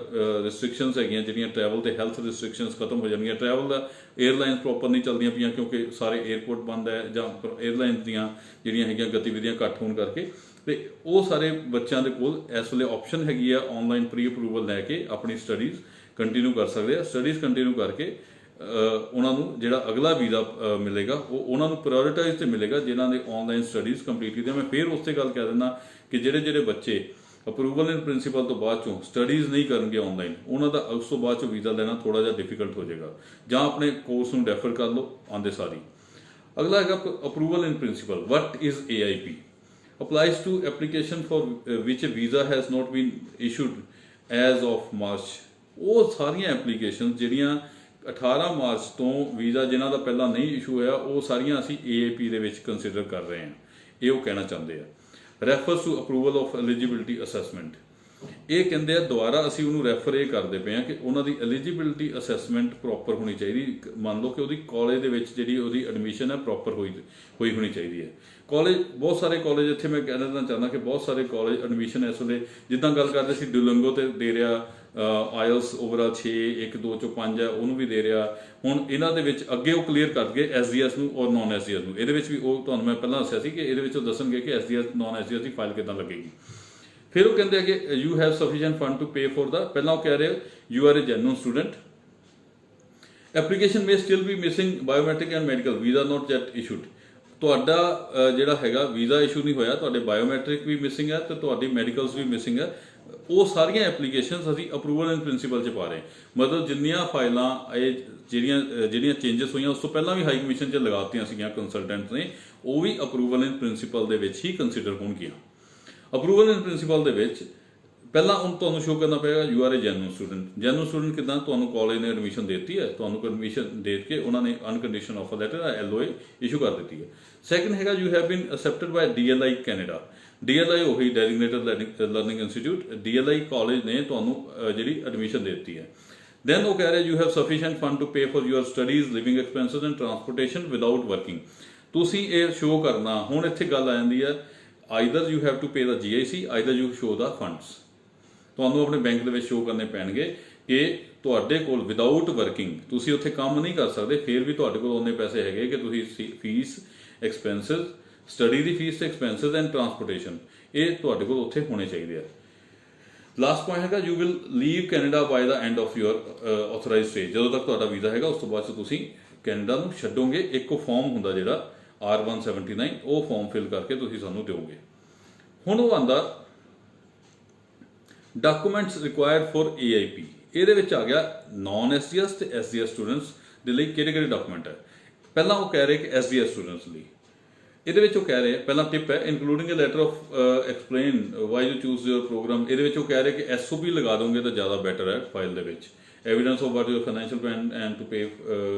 ਰਿਸਟ੍ਰਿਕਸ਼ਨਸ ਹੈਗੀਆਂ ਜਿਹੜੀਆਂ ਟਰੈਵਲ ਤੇ ਹੈਲਥ ਰਿਸਟ੍ਰਿਕਸ਼ਨਸ ਖਤਮ ਹੋ ਜਾਣਗੀਆਂ, ਟਰੈਵਲ ਦਾ 에ਅਰਲਾਈਨਸ ਪ੍ਰੋਪਰ ਨਹੀਂ ਚੱਲਦੀਆਂ ਪਈਆਂ ਕਿਉਂਕਿ ਸਾਰੇ 에ਅਰਪੋਰਟ ਬੰਦ ਹੈ ਜਾਂ 에ਅਰਲਾਈਨਸ ਦੀਆਂ ਜਿਹੜੀਆਂ ਹੈਗੀਆਂ ਗਤੀਵਿਧੀਆਂ ਘੱਟ ਹੋਣ ਕਰਕੇ, ਤੇ ਉਹ ਸਾਰੇ ਬੱਚਿਆਂ ਦੇ ਕੋਲ ਇਸ ਵੇਲੇ ਆਪਸ਼ਨ ਹੈਗੀ ਆ ਆਨਲਾਈਨ ਪ੍ਰੀ ਅਪਰੂਵਲ ਲੈ ਕੇ ਆਪਣੀ ਸਟੱਡੀਜ਼ ਕੰਟੀਨਿਊ ਕਰ ਸਕਦੇ ਆ। ਸਟੱਡੀਜ਼ ਕੰਟੀਨਿਊ ਕਰਕੇ ਉਹਨਾਂ ਨੂੰ ਜਿਹੜਾ ਅਗਲਾ ਵੀਜ਼ਾ ਮਿਲੇਗਾ ਉਹ ਉਹਨਾਂ ਨੂੰ ਪ੍ਰਾਇਓਰਿਟਾਈਜ਼ ਤੇ ਮਿਲੇਗਾ ਜਿਨ੍ਹਾਂ ਦੇ ਆਨਲਾਈਨ ਸਟੱਡੀਜ਼ ਕੰਪਲੀਟ ਕੀਤੀਆਂ। ਮੈਂ ਫਿਰ ਉਸ ਤੇ ਗੱਲ ਕਹਿ ਦਿੰਦਾ ਕਿ ਜਿਹੜੇ ਬੱਚੇ ਅਪਰੂਵਲ ਇਨ ਪ੍ਰਿੰਸੀਪਲ ਤੋਂ ਬਾਅਦ ਚੋਂ ਸਟੱਡੀਜ਼ ਨਹੀਂ ਕਰਨਗੇ ਆਨਲਾਈਨ, ਉਹਨਾਂ ਦਾ ਉਸ ਤੋਂ ਬਾਅਦ ਚੋਂ ਵੀਜ਼ਾ ਲੈਣਾ ਥੋੜਾ ਜਿਹਾ ਡਿਫਿਕਲਟ ਹੋ ਜਾਏਗਾ, ਜਾਂ ਆਪਣੇ ਕੋਰਸ ਨੂੰ ਰੈਫਰ ਕਰ ਲਓ ਆਉਂਦੇ ਸਾਰੀ। ਅਗਲਾ ਹੈਗਾ approval in principal. What is AIP? applies to application for which a visa has not been issued as of March। ਉਹ ਸਾਰੀਆਂ ਐਪਲੀਕੇਸ਼ਨ ਜਿਹੜੀਆਂ 18 ਮਾਰਚ ਤੋਂ ਵੀਜ਼ਾ ਜਿਨ੍ਹਾਂ ਦਾ ਪਹਿਲਾਂ ਨਹੀਂ ਇਸ਼ੂ ਹੋਇਆ, ਉਹ ਸਾਰੀਆਂ ਅਸੀਂ AIP ਦੇ ਵਿੱਚ ਕੰਸੀਡਰ ਕਰ ਰਹੇ ਹਾਂ, ਇਹ ਉਹ ਕਹਿਣਾ ਚਾਹੁੰਦੇ ਆ। Refers to approval of eligibility assessment, ਇਹ ਕਹਿੰਦੇ ਆ ਦੁਬਾਰਾ ਅਸੀਂ ਉਹਨੂੰ ਰੈਫਰ ਇਹ ਕਰਦੇ ਪਏ ਹਾਂ ਕਿ ਉਹਨਾਂ ਦੀ ਐਲੀਜੀਬਿਲਿਟੀ ਅਸੈਸਮੈਂਟ ਪ੍ਰੋਪਰ ਹੋਣੀ ਚਾਹੀਦੀ। ਮੰਨ ਲਓ ਕਿ ਉਹਦੀ ਕਾਲਜ ਦੇ ਵਿੱਚ ਜਿਹੜੀ ਉਹਦੀ ਐਡਮਿਸ਼ਨ ਹੈ ਪ੍ਰੋਪਰ ਹੋਈ ਹੋਣੀ ਚਾਹੀਦੀ ਹੈ। ਕਾਲਜ ਬਹੁਤ ਸਾਰੇ ਕਾਲਜ ਇੱਥੇ ਮੈਂ ਕਹਿ ਦੇਣਾ ਚਾਹੁੰਦਾ ਕਿ ਬਹੁਤ ਸਾਰੇ ਕਾਲਜ ਐਡਮਿਸ਼ਨ ਇਸ ਵੇਲੇ ਜਿੱਦਾਂ ਗੱਲ ਕਰਦੇ ਸੀ ਡੁਲੰਗੋ ਤੇ ਦੇ ਰਿਹਾ, IELTS ਓਵਰਆਲ 6 1 2 ਚੋਂ 5 ਹੈ ਉਹਨੂੰ ਵੀ ਦੇ ਰਿਹਾ। ਹੁਣ ਇਹਨਾਂ ਦੇ ਵਿੱਚ ਅੱਗੇ ਉਹ ਕਲੀਅਰ ਕਰ ਗਏ SDS ਨੂੰ ਔਰ ਨੌਨ SDS ਨੂੰ। ਇਹਦੇ ਵਿੱਚ ਵੀ ਉਹ ਤੁਹਾਨੂੰ ਮੈਂ ਪਹਿਲਾਂ ਦੱਸਿਆ ਸੀ ਕਿ ਇਹਦੇ ਵਿੱਚ ਉਹ ਦੱਸਣਗੇ ਕਿ SDS ਨੌਨ SDS ਦੀ ਫਾਈਲ ਕਿੱਦਾਂ ਲੱਗੇਗੀ। ਫਿਰ ਉਹ ਕਹਿੰਦੇ ਆ ਕਿ you have sufficient fund to pay for the, ਪਹਿਲਾਂ ਉਹ ਕਹਿ ਰਹੇ you are a genuine student, application may still be missing biometric and medical, visa not yet issued. ਤੁਹਾਡਾ ਜਿਹੜਾ ਹੈਗਾ ਵੀਜ਼ਾ ਇਸ਼ੂ ਨਹੀਂ ਹੋਇਆ, ਤੁਹਾਡੇ ਬਾਇਓਮੈਟ੍ਰਿਕ ਵੀ ਮਿਸਿੰਗ ਹੈ ਤੇ ਤੁਹਾਡੀ ਮੈਡੀਕਲਸ ਵੀ ਮਿਸਿੰਗ ਹੈ। ਉਹ ਸਾਰੀਆਂ ਐਪਲੀਕੇਸ਼ਨਸ ਅਸੀਂ ਅਪਰੂਵਲ ਇਨ ਪ੍ਰਿੰਸੀਪਲ 'ਚ ਪਾ ਰਹੇ। ਮਤਲਬ ਜਿੰਨੀਆਂ ਫਾਈਲਾਂ ਇਹ ਜਿਹੜੀਆਂ ਚੇਂਜਸ ਹੋਈਆਂ ਉਸ ਤੋਂ ਪਹਿਲਾਂ ਵੀ ਹਾਈ ਕਮਿਸ਼ਨ 'ਚ ਲਗਾਤੀਆਂ ਸੀਗੀਆਂ ਕੰਸਲਟੈਂਟ ਨੇ, ਉਹ ਵੀ ਅਪਰੂਵਲ ਇਨ ਪ੍ਰਿੰਸੀਪਲ ਦੇ ਵਿੱਚ ਹੀ ਕੰਸੀਡਰ ਹੋਣਗੀਆਂ। ਅਪਰੂਵਲ ਇਨ ਪ੍ਰਿੰਸੀਪਲ ਦੇ ਵਿੱਚ ਪਹਿਲਾਂ ਹੁਣ ਤੁਹਾਨੂੰ ਸ਼ੋ ਕਰਨਾ ਪਏਗਾ you are a genuine student. Genuine student ਕਿੱਦਾਂ? ਤੁਹਾਨੂੰ ਕਾਲਜ ਨੇ ਐਡਮਿਸ਼ਨ ਦੇ ਦਿੱਤੀ ਹੈ, ਤੁਹਾਨੂੰ ਐਡਮਿਸ਼ਨ ਦੇ ਕੇ ਉਹਨਾਂ ਨੇ unconditional offer letter LOA issue ਕਰ ਦਿੱਤੀ ਹੈ। ਸੈਕੰਡ ਹੈਗਾ you have been accepted ਬਾय DLI Canada. DLI ਉਹੀ ਡੈਜ਼ਿਗਨੇਟਡ ਲਰਨਿੰਗ ਇੰਸਟੀਚਿਊਟ, DLI ਕਾਲਜ ਨੇ ਤੁਹਾਨੂੰ ਜਿਹੜੀ ਐਡਮਿਸ਼ਨ ਦੇ ਦਿੱਤੀ ਹੈ। ਦੈਨ ਉਹ ਕਹਿ ਰਿਹਾ you have sufficient fund to pay for your studies, living expenses and transportation without working. ਤੁਸੀਂ ਇਹ ਸ਼ੋ ਕਰਨਾ। ਹੁਣ ਇੱਥੇ ਗੱਲ ਆ ਜਾਂਦੀ ਹੈ, either you have to pay the GIC, either you show the funds. ਤੁਹਾਨੂੰ ਆਪਣੇ ਬੈਂਕ ਦੇ ਵਿੱਚ ਸ਼ੋ ਕਰਨੇ ਪੈਣਗੇ ਕਿ ਤੁਹਾਡੇ ਕੋਲ ਵਿਦਆਊਟ ਵਰਕਿੰਗ ਤੁਸੀਂ ਉੱਥੇ ਕੰਮ ਨਹੀਂ ਕਰ ਸਕਦੇ, ਫਿਰ ਵੀ ਤੁਹਾਡੇ ਕੋਲ ਉਹਨੇ ਪੈਸੇ ਹੈਗੇ ਕਿ ਤੁਸੀਂ ਫੀਸ, ਐਕਸਪੈਂਸਿਸ, ਸਟੱਡੀ ਦੀ ਫੀਸ ਤੇ ਐਕਸਪੈਂਸਿਸ ਐਂਡ ਟਰਾਂਸਪੋਰਟੇਸ਼ਨ, ਇਹ ਤੁਹਾਡੇ ਕੋਲ ਉੱਥੇ ਹੋਣੇ ਚਾਹੀਦੇ ਆ। ਲਾਸਟ ਪੁਆਇੰਟ ਹੈਗਾ you will leave Canada by the end of your authorised stay. ਜਦੋਂ ਤੱਕ ਤੁਹਾਡਾ ਵੀਜ਼ਾ ਹੈਗਾ ਉਸ ਤੋਂ ਬਾਅਦ ਤੁਸੀਂ ਕੈਨੇਡਾ ਨੂੰ ਛੱਡੋਗੇ। ਇੱਕ ਫਾਰਮ ਹੁੰਦਾ ਜਿਹੜਾ R179, ਉਹ ਫਾਰਮ ਫਿਲ ਕਰਕੇ ਤੁਸੀਂ ਸਾਨੂੰ ਦਿਓਗੇ। ਹੁਣ ਉਹ ਆਂਦਾ ਡਾਕੂਮੈਂਟਸ ਰਿਕੁਆਇਰਡ ਫॉर AIP। ਇਹਦੇ ਵਿੱਚ ਆ ਗਿਆ ਨਾਨ SGS ਤੇ SGS ਸਟੂਡੈਂਟਸ ਦੇ ਲਈ ਕਿਹੜੇ ਡਾਕੂਮੈਂਟ ਹੈ। ਪਹਿਲਾਂ ਉਹ ਕਹਿ ਰਹੇ ਕਿ SGS ਸਟੂਡੈਂਟਸ ਲਈ ਇਹਦੇ ਵਿੱਚ ਉਹ ਕਹਿ ਰਹੇ, ਪਹਿਲਾਂ ਟਿਪ ਹੈ including a letter of explain why you choose your programme. ਇਹਦੇ ਵਿੱਚ ਉਹ ਕਹਿ ਰਹੇ ਕਿ SOP ਲਗਾ ਦੋਗੇ ਤਾਂ ਜ਼ਿਆਦਾ ਬੈਟਰ ਹੈ ਫਾਈਲ ਦੇ ਵਿੱਚ। Evidence of what your financial plan and to pay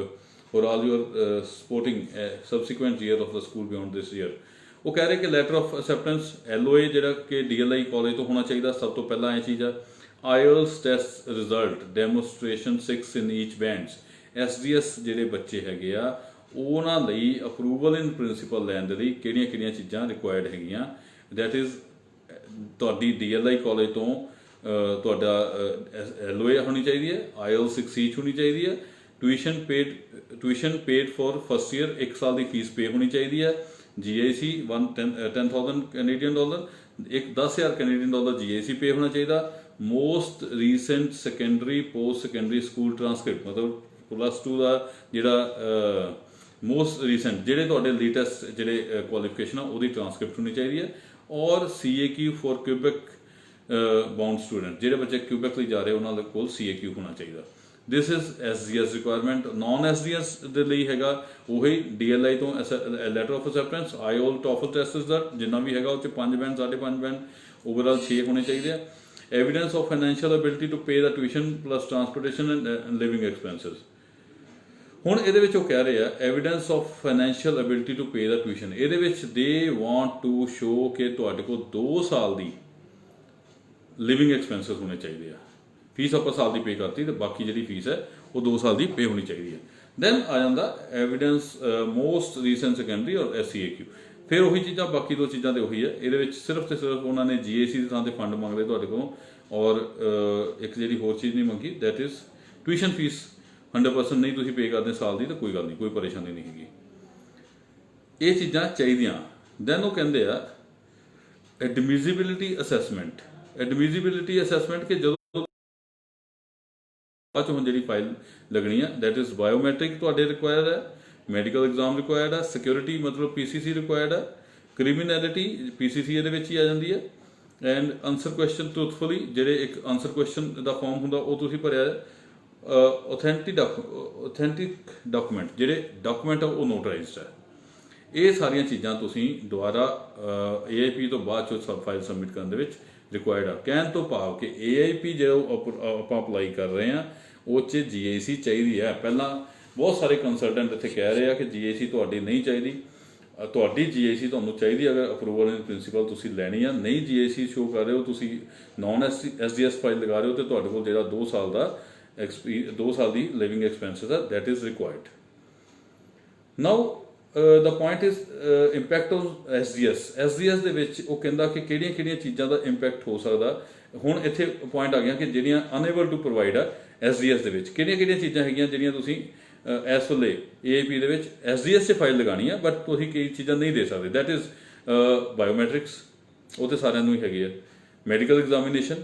for all your supporting subsequent year of the school beyond this year. ਉਹ ਕਹਿ ਰਹੇ ਕਿ ਲੈਟਰ ਆਫ ਅਸੈਪਟੈਂਸ LOA ਜਿਹੜਾ ਕਿ DLI ਕਾਲਜ ਤੋਂ ਹੋਣਾ ਚਾਹੀਦਾ। ਸਭ ਤੋਂ ਪਹਿਲਾਂ ਇਹ ਚੀਜ਼ ਆ IELTS ਟੈਸਟ ਰਿਜ਼ਲਟ ਡੈਮੋਸਟ੍ਰੇਸ਼ਨ 6 ਇਨ ਈਚ ਬੈਂਡਸ। SGS ਜਿਹੜੇ ਬੱਚੇ ਹੈਗੇ ਆ ਉਹਨਾਂ ਲਈ ਅਪਰੂਵਲ ਇਨ ਪ੍ਰਿੰਸੀਪਲ ਲੈਣ ਦੇ ਲਈ ਕਿਹੜੀਆਂ ਚੀਜ਼ਾਂ ਰਿਕੁਆਇਰਡ ਹੈਗੀਆਂ। ਦੈਟ ਇਜ਼ ਤੁਹਾਡੀ DLI ਕਾਲਜ ਤੋਂ ਤੁਹਾਡਾ LOA ਹੋਣੀ ਚਾਹੀਦੀ ਹੈ, IELTS 6 ਈਚ ਹੋਣੀ ਚਾਹੀਦੀ ਹੈ, tuition paid for first year 1 ਸਾਲ ਦੀ ਫੀਸ ਪੇ ਹੋਣੀ ਚਾਹੀਦੀ ਹੈ, GIC $10,000 ਕੈਨੇਡੀਅਨ ਡਾਲਰ, ਇੱਕ $10,000 ਕੈਨੇਡੀਅਨ ਡਾਲਰ GIC ਪੇ ਹੋਣਾ ਚਾਹੀਦਾ। Most recent secondary post secondary school transcript, ਮਤਲਬ +2 ਦਾ ਜਿਹੜਾ ਮੋਸਟ ਰੀਸੈਂਟ ਜਿਹੜੇ ਤੁਹਾਡੇ ਲੇਟੈਸਟ ਜਿਹੜੇ ਕੁਆਲੀਫਿਕੇਸ਼ਨ ਆ ਉਹਦੀ ਟ੍ਰਾਂਸਕ੍ਰਿਪਟ ਹੋਣੀ ਚਾਹੀਦੀ ਹੈ। ਔਰ CAQ for Quebec bound student, ਜਿਹੜੇ ਬੱਚੇ ਕਿਊਬੈਕ ਲਈ ਜਾ ਰਹੇ ਉਹਨਾਂ ਦੇ ਕੋਲ CAQ ਹੋਣਾ ਚਾਹੀਦਾ। This is SGS requirement. Non SGS ਦੇ ਲਈ ਹੈਗਾ ਉਹੀ DLI ਤੋਂ letter of acceptance, IELTS TOEFL test result ਜਿੰਨਾ ਵੀ ਹੈਗਾ ਉਹ 'ਚ 5 ਬੈਂਡ 5.5 ਬੈਂਡ ਓਵਰਆਲ 6 ਹੋਣੇ ਚਾਹੀਦੇ ਆ। Evidence of financial ability to pay the tuition plus transportation and living expenses. ਹੁਣ ਇਹਦੇ ਵਿੱਚ ਉਹ ਕਹਿ ਰਹੇ ਆ evidence of financial ability to pay the tuition. ਇਹਦੇ ਵਿੱਚ ਦੇ ਵਾਂਟ ਟੂ ਸ਼ੋ ਕਿ ਤੁਹਾਡੇ ਕੋਲ 2 ਸਾਲ ਦੀ ਲਿਵਿੰਗ ਐਕਸਪੈਂਸਿਸ ਹੋਣੇ ਚਾਹੀਦੇ ਆ। ਫੀਸ ਆਪਾਂ ਸਾਲ ਦੀ ਪੇ ਕਰਤੀ ਤੇ ਬਾਕੀ ਜਿਹੜੀ ਫੀਸ ਹੈ ਉਹ 2 ਸਾਲ ਦੀ ਪੇ ਹੋਣੀ ਚਾਹੀਦੀ ਹੈ। ਦੈਨ ਆ ਜਾਂਦਾ ਐਵੀਡੈਂਸ ਮੋਸਟ ਰੀਸੈਂਟ ਸੈਕੰਡਰੀ ਔਰ SCAQ। ਫਿਰ ਉਹੀ ਚੀਜ਼ਾਂ, ਬਾਕੀ 2 ਚੀਜ਼ਾਂ ਤੇ ਉਹੀ ਹੈ। ਇਹਦੇ ਵਿੱਚ ਸਿਰਫ ਤੇ ਸਿਰਫ ਉਹਨਾਂ ਨੇ GIC ਦੀ ਥਾਂ ਤੇ ਫੰਡ ਮੰਗ ਲਏ ਤੁਹਾਡੇ ਕੋਲੋਂ, ਔਰ ਇੱਕ ਜਿਹੜੀ ਹੋਰ ਚੀਜ਼ ਨਹੀਂ ਮੰਗੀ, ਦੈਟ ਇਜ਼ ਟਿਊਸ਼ਨ ਫੀਸ 100% ਨਹੀਂ ਤੁਸੀਂ ਪੇ ਕਰਦੇ ਸਾਲ ਦੀ ਤਾਂ ਕੋਈ ਗੱਲ ਨਹੀਂ, ਕੋਈ ਪਰੇਸ਼ਾਨੀ ਨਹੀਂ ਹੈਗੀ। ਇਹ ਚੀਜ਼ਾਂ ਚਾਹੀਦੀਆਂ। ਦੈਨ ਉਹ ਕਹਿੰਦੇ ਆ ਐਡਮਿਸਿਬਿਲਿਟੀ ਅਸੈਸਮੈਂਟ। ਐਡਮਿਸਿਬਿਲਿਟੀ ਅਸੈਸਮੈਂਟ ਕਿ ਜਦੋਂ ਬਾਅਦ 'ਚ ਹੁਣ ਜਿਹੜੀ ਫਾਈਲ ਲੱਗਣੀ ਆ, ਦੈਟ ਇਜ਼ ਬਾਇਓਮੈਟ੍ਰਿਕ ਤੁਹਾਡੇ ਰਿਕੁਆਇਰਡ ਹੈ, ਮੈਡੀਕਲ ਐਗਜ਼ਾਮ ਰਿਕੁਆਇਰਡ ਹੈ, ਸਿਕਿਉਰਿਟੀ ਮਤਲਬ PCC ਰਿਕੁਆਇਰਡ ਹੈ, ਕ੍ਰਿਮੀਨੈਲਿਟੀ PCC ਇਹਦੇ ਵਿੱਚ ਹੀ ਆ ਜਾਂਦੀ ਹੈ, ਐਂਡ ਆਨਸਰ ਕੁਐਸਚਨ ਟਰੂਥਫੁਲੀ, ਜਿਹੜੇ ਇੱਕ ਆਨਸਰ ਕੁਐਸਚਨ ਦਾ ਫਾਰਮ ਹੁੰਦਾ ਉਹ ਤੁਸੀਂ ਭਰਿਆ ਹੈ। ਆਥੈਂਟਿਕ ਡਾਕੂਮੈਂਟ, ਜਿਹੜੇ ਡਾਕੂਮੈਂਟ ਆ ਉਹ ਨੋਟਰਾਈਜ਼ਡ ਹੈ। ਇਹ ਸਾਰੀਆਂ ਚੀਜ਼ਾਂ ਤੁਸੀਂ ਦੁਬਾਰਾ AIP ਤੋਂ ਬਾਅਦ ਚੋਂ ਫਾਈਲ ਸਬਮਿਟ ਕਰਨ ਦੇ ਵਿੱਚ ਰਿਕੁਆਇਰਡ ਆ। ਕਹਿਣ ਤੋਂ ਭਾਵ ਕਿ AIP ਜੋ ਆਪਾਂ ਅਪਲਾਈ ਕਰ ਰਹੇ ਹਾਂ ਉਹ 'ਚ GIC ਚਾਹੀਦੀ ਹੈ। ਪਹਿਲਾਂ ਬਹੁਤ ਸਾਰੇ ਕੰਸਲਟੈਂਟ ਇੱਥੇ ਕਹਿ ਰਹੇ ਆ ਕਿ GIC ਤੁਹਾਡੀ ਨਹੀਂ ਚਾਹੀਦੀ। ਤੁਹਾਡੀ GIC ਤੁਹਾਨੂੰ ਚਾਹੀਦੀ ਅਗਰ ਅਪਰੂਵਲ ਇਨ ਪ੍ਰਿੰਸੀਪਲ ਤੁਸੀਂ ਲੈਣੀ ਆ। ਨਹੀਂ GIC ਸ਼ੋ ਕਰ ਰਹੇ ਹੋ, ਤੁਸੀਂ ਨਾਨ SGS ਫਾਈਲ ਲਗਾ ਰਹੇ ਹੋ, ਤੇ ਤੁਹਾਡੇ ਕੋਲ ਜਿਹੜਾ 2 ਸਾਲ ਦਾ 2 ਸਾਲ ਦੀ ਲਿਵਿੰਗ ਐਕਸਪੈਂਸਿਸ ਆ, that is required. Now the point is impact of SGS ਦੇ ਵਿੱਚ ਉਹ ਕਹਿੰਦਾ ਕਿ ਕਿਹੜੀਆਂ ਚੀਜ਼ਾਂ ਦਾ ਇੰਪੈਕਟ ਹੋ ਸਕਦਾ। ਹੁਣ ਇੱਥੇ ਪੁਆਇੰਟ ਆ ਗਿਆ ਕਿ ਜਿਹੜੀਆਂ ਅਨਏਬਲ ਟੂ ਪ੍ਰੋਵਾਈਡ ਆ SGS ਦੇ ਵਿੱਚ ਕਿਹੜੀਆਂ ਚੀਜ਼ਾਂ ਹੈਗੀਆਂ ਜਿਹੜੀਆਂ ਤੁਸੀਂ ਇਸ ਵੇਲੇ AIP ਦੇ ਵਿੱਚ SGS 'ਚ ਫਾਈਲ ਲਗਾਉਣੀ ਆ, ਬਟ ਤੁਸੀਂ ਕਈ ਚੀਜ਼ਾਂ ਨਹੀਂ ਦੇ ਸਕਦੇ। ਦੈਟ ਇਜ਼ ਬਾਇਓਮੈਟ੍ਰਿਕਸ, ਉਹ ਤੇ ਸਾਰਿਆਂ ਨੂੰ ਹੀ ਹੈਗੀ ਆ, medical examination,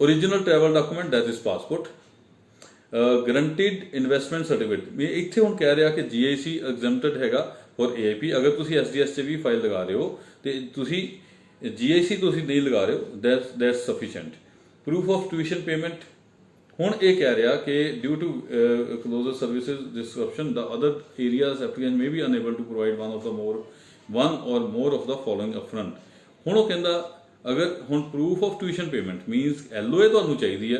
original travel document that is passport, guaranteed investment certificate. ਇਹ ਇੱਥੇ ਹੁਣ ਕਹਿ ਰਿਹਾ ਕਿ GIC ਐਗਜ਼ੈਂਪਟਡ ਹੈਗਾ ਫॉर AIP। ਅਗਰ ਤੁਸੀਂ SGS 'ਚ ਵੀ ਫਾਈਲ ਲਗਾ ਰਹੇ ਹੋ ਤੇ ਤੁਸੀਂ GIC ਤੁਸੀਂ ਨਹੀਂ ਲਗਾ ਰਹੇ ਹੋ, that's sufficient. Proof of tuition payment, ਹੁਣ ਇਹ ਕਹਿ ਰਿਹਾ ਕਿ due to closure services description the other areas applicant may be unable to provide one or more of the following upfront. ਹੁਣ ਉਹ ਕਹਿੰਦਾ अगर हुण proof of tuition payment मीनस LOA तुहानूं चाहिदी है,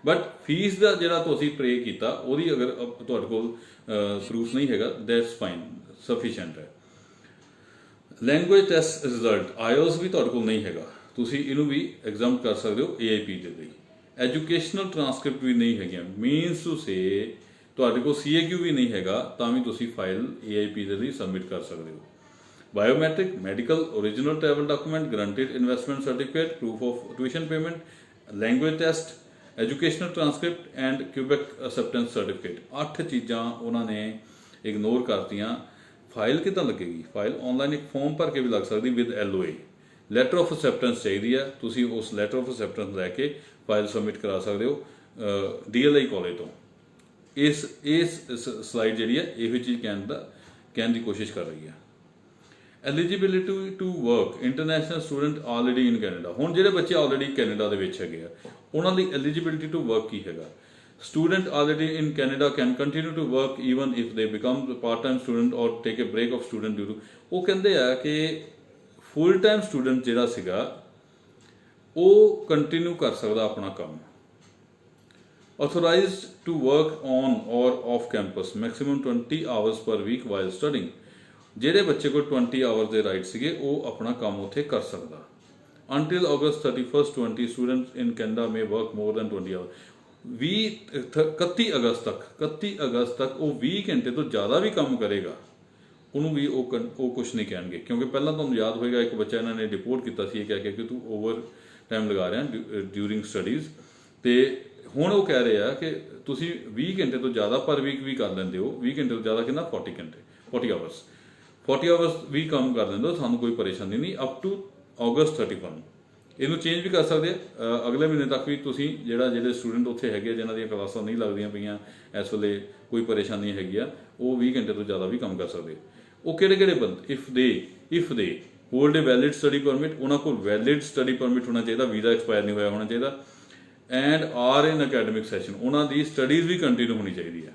बट फीस का जिहड़ा तुसीं पे कीता उहदी अगर तुहाडे कोल प्रूफ नहीं हैगा, दैट्स फाइन, सफिशेंट है। लैंगुएज टेस्ट रिजल्ट IELTS भी तुहाडे कोल नहीं हैगा, तुसीं इहनूं भी एग्जाम कर सकते हो AIP दे लई। एजुकेशनल ट्रांसक्रिप्ट भी नहीं हैगियां, मीनस टू से तुहाडे कोल CAQ भी नहीं हैगा, तां भी तुसीं फाइल AIP दे लई सबमिट कर सकते हो। Biometric, medical, original travel document, guaranteed investment certificate, proof of tuition payment, language test, educational transcript and Quebec acceptance certificate. 8 चीज़ां उन्होंने इग्नोर करतियां। फाइल कितना लगेगी? फाइल ऑनलाइन एक फॉर्म भर के भी लग सकती with LOA। Letter of acceptance चाहिए है, तुसीं उस लैटर ऑफ एक्सेप्टेंस लैके फाइल सबमिट करा सकते हो DLI कॉलेज तो। इस स्लाइड जी है यही चीज़ कहने की कोशिश कर रही है। Eligibility to work, international student already in Canada. हुण जिहड़े बच्चे ऑलरेडी कैनेडा दे विच हैगे आ, उन्हां दी एलिजिबिलिटी टू वर्क की हैगा? Student already in Canada can continue to work even if they become part time student और take a break off student due to. वो कहते हैं कि फुल टाइम स्टूडेंट जिहड़ा सीगा वो कंटिन्यू कर सकदा अपना काम। ऑथोराइज्ड टू वर्क ऑन और off campus, maximum 20 hours per week while studying. ਜਿਹੜੇ ਬੱਚੇ ਕੋਲ 20 ਆਵਰਸ ਦੇ ਰਾਈਟ ਸੀਗੇ ਉਹ ਆਪਣਾ ਕੰਮ ਉੱਥੇ ਕਰ ਸਕਦਾ। Until August 31 20 students in Canada may work more than 20 hour. 31 ਅਗਸਤ ਤੱਕ ਉਹ 20 ਘੰਟੇ ਤੋਂ ਜ਼ਿਆਦਾ ਵੀ ਕੰਮ ਕਰੇਗਾ, ਉਹਨੂੰ ਵੀ ਉਹ ਕੁਛ ਨਹੀਂ ਕਹਿਣਗੇ। ਕਿਉਂਕਿ ਪਹਿਲਾਂ ਤੁਹਾਨੂੰ ਯਾਦ ਹੋਏਗਾ ਇੱਕ ਬੱਚਾ ਇਹਨਾਂ ਨੇ ਰਿਪੋਰਟ ਕੀਤਾ ਸੀ ਇਹ ਕਹਿ ਕੇ ਕਿ ਤੂੰ ਓਵਰ ਟਾਈਮ ਲਗਾ ਰਿਹਾ ਡਿਊਰਿੰਗ ਸਟੱਡੀਜ਼, ਤੇ ਹੁਣ ਉਹ ਕਹਿ ਰਹੇ ਆ ਕਿ ਤੁਸੀਂ 20 ਘੰਟੇ ਤੋਂ ਜ਼ਿਆਦਾ ਪਰ ਵੀਕ ਵੀ ਕਰ ਲੈਂਦੇ ਹੋ। 20 ਘੰਟੇ ਤੋਂ ਜ਼ਿਆਦਾ ਕਿੰਨਾ? 40 ਘੰਟੇ, 40 ਆਵਰਸ ਵੀ ਕੰਮ ਕਰ ਲੈਂਦੇ ਹੋ, ਸਾਨੂੰ ਕੋਈ ਪਰੇਸ਼ਾਨੀ ਨਹੀਂ। ਅਪ ਟੂ ਅਗਸਤ 31 ਇਹਨੂੰ ਚੇਂਜ ਵੀ ਕਰ ਸਕਦੇ ਆ ਅਗਲੇ ਮਹੀਨੇ ਤੱਕ ਵੀ। ਤੁਸੀਂ ਜਿਹੜੇ ਸਟੂਡੈਂਟ ਉੱਥੇ ਹੈਗੇ ਜਿਨ੍ਹਾਂ ਦੀਆਂ ਕਲਾਸਾਂ ਨਹੀਂ ਲੱਗਦੀਆਂ ਪਈਆਂ ਇਸ ਵੇਲੇ, ਕੋਈ ਪਰੇਸ਼ਾਨੀ ਹੈਗੀ ਆ, ਉਹ 20 ਘੰਟੇ ਤੋਂ ਜ਼ਿਆਦਾ ਵੀ ਕੰਮ ਕਰ ਸਕਦੇ। ਉਹ ਕਿਹੜੇ ਬੰਦੇ? If they hold A valid study permit, ਉਹਨਾਂ ਕੋਲ ਵੈਲਿਡ ਸਟੱਡੀ ਪਰਮਿਟ ਹੋਣਾ ਚਾਹੀਦਾ, ਵੀਜ਼ਾ ਐਕਸਪਾਇਰ ਨਹੀਂ ਹੋਇਆ ਹੋਣਾ ਚਾਹੀਦਾ, and are in academic session, ਉਹਨਾਂ ਦੀ ਸਟੱਡੀਜ਼ ਵੀ ਕੰਟੀਨਿਊ ਹੋਣੀ ਚਾਹੀਦੀ ਹੈ।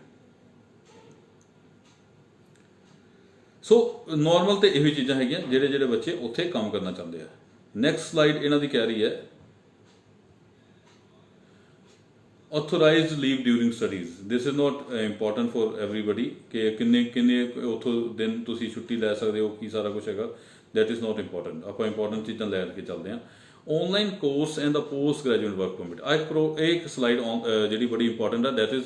ਸੋ ਨੋਰਮਲ ਤੇ ਇਹੋ ਚੀਜ਼ਾਂ ਹੈਗੀਆਂ ਜਿਹੜੇ ਬੱਚੇ ਉੱਥੇ ਕੰਮ ਕਰਨਾ ਚਾਹੁੰਦੇ ਆ। ਨੈਕਸਟ ਸਲਾਈਡ ਇਹਨਾਂ ਦੀ ਕਹਿ ਰਹੀ ਹੈ authorized leave during studies. This is not important for everybody ਕਿ ਕਿੰਨੇ ਉੱਥੋਂ ਦਿਨ ਤੁਸੀਂ ਛੁੱਟੀ ਲੈ ਸਕਦੇ ਹੋ, ਕੀ ਸਾਰਾ ਕੁਝ ਹੈਗਾ, that is not important। ਆਪਾਂ ਇੰਪੋਰਟੈਂਟ ਚੀਜ਼ਾਂ ਲੈ ਕੇ ਚੱਲਦੇ ਹਾਂ। Online course and the post graduate work permit. ਇੱਕ ਸਲਾਈਡ ਜਿਹੜੀ ਬੜੀ ਇੰਪੋਰਟੈਂਟ ਆ, that is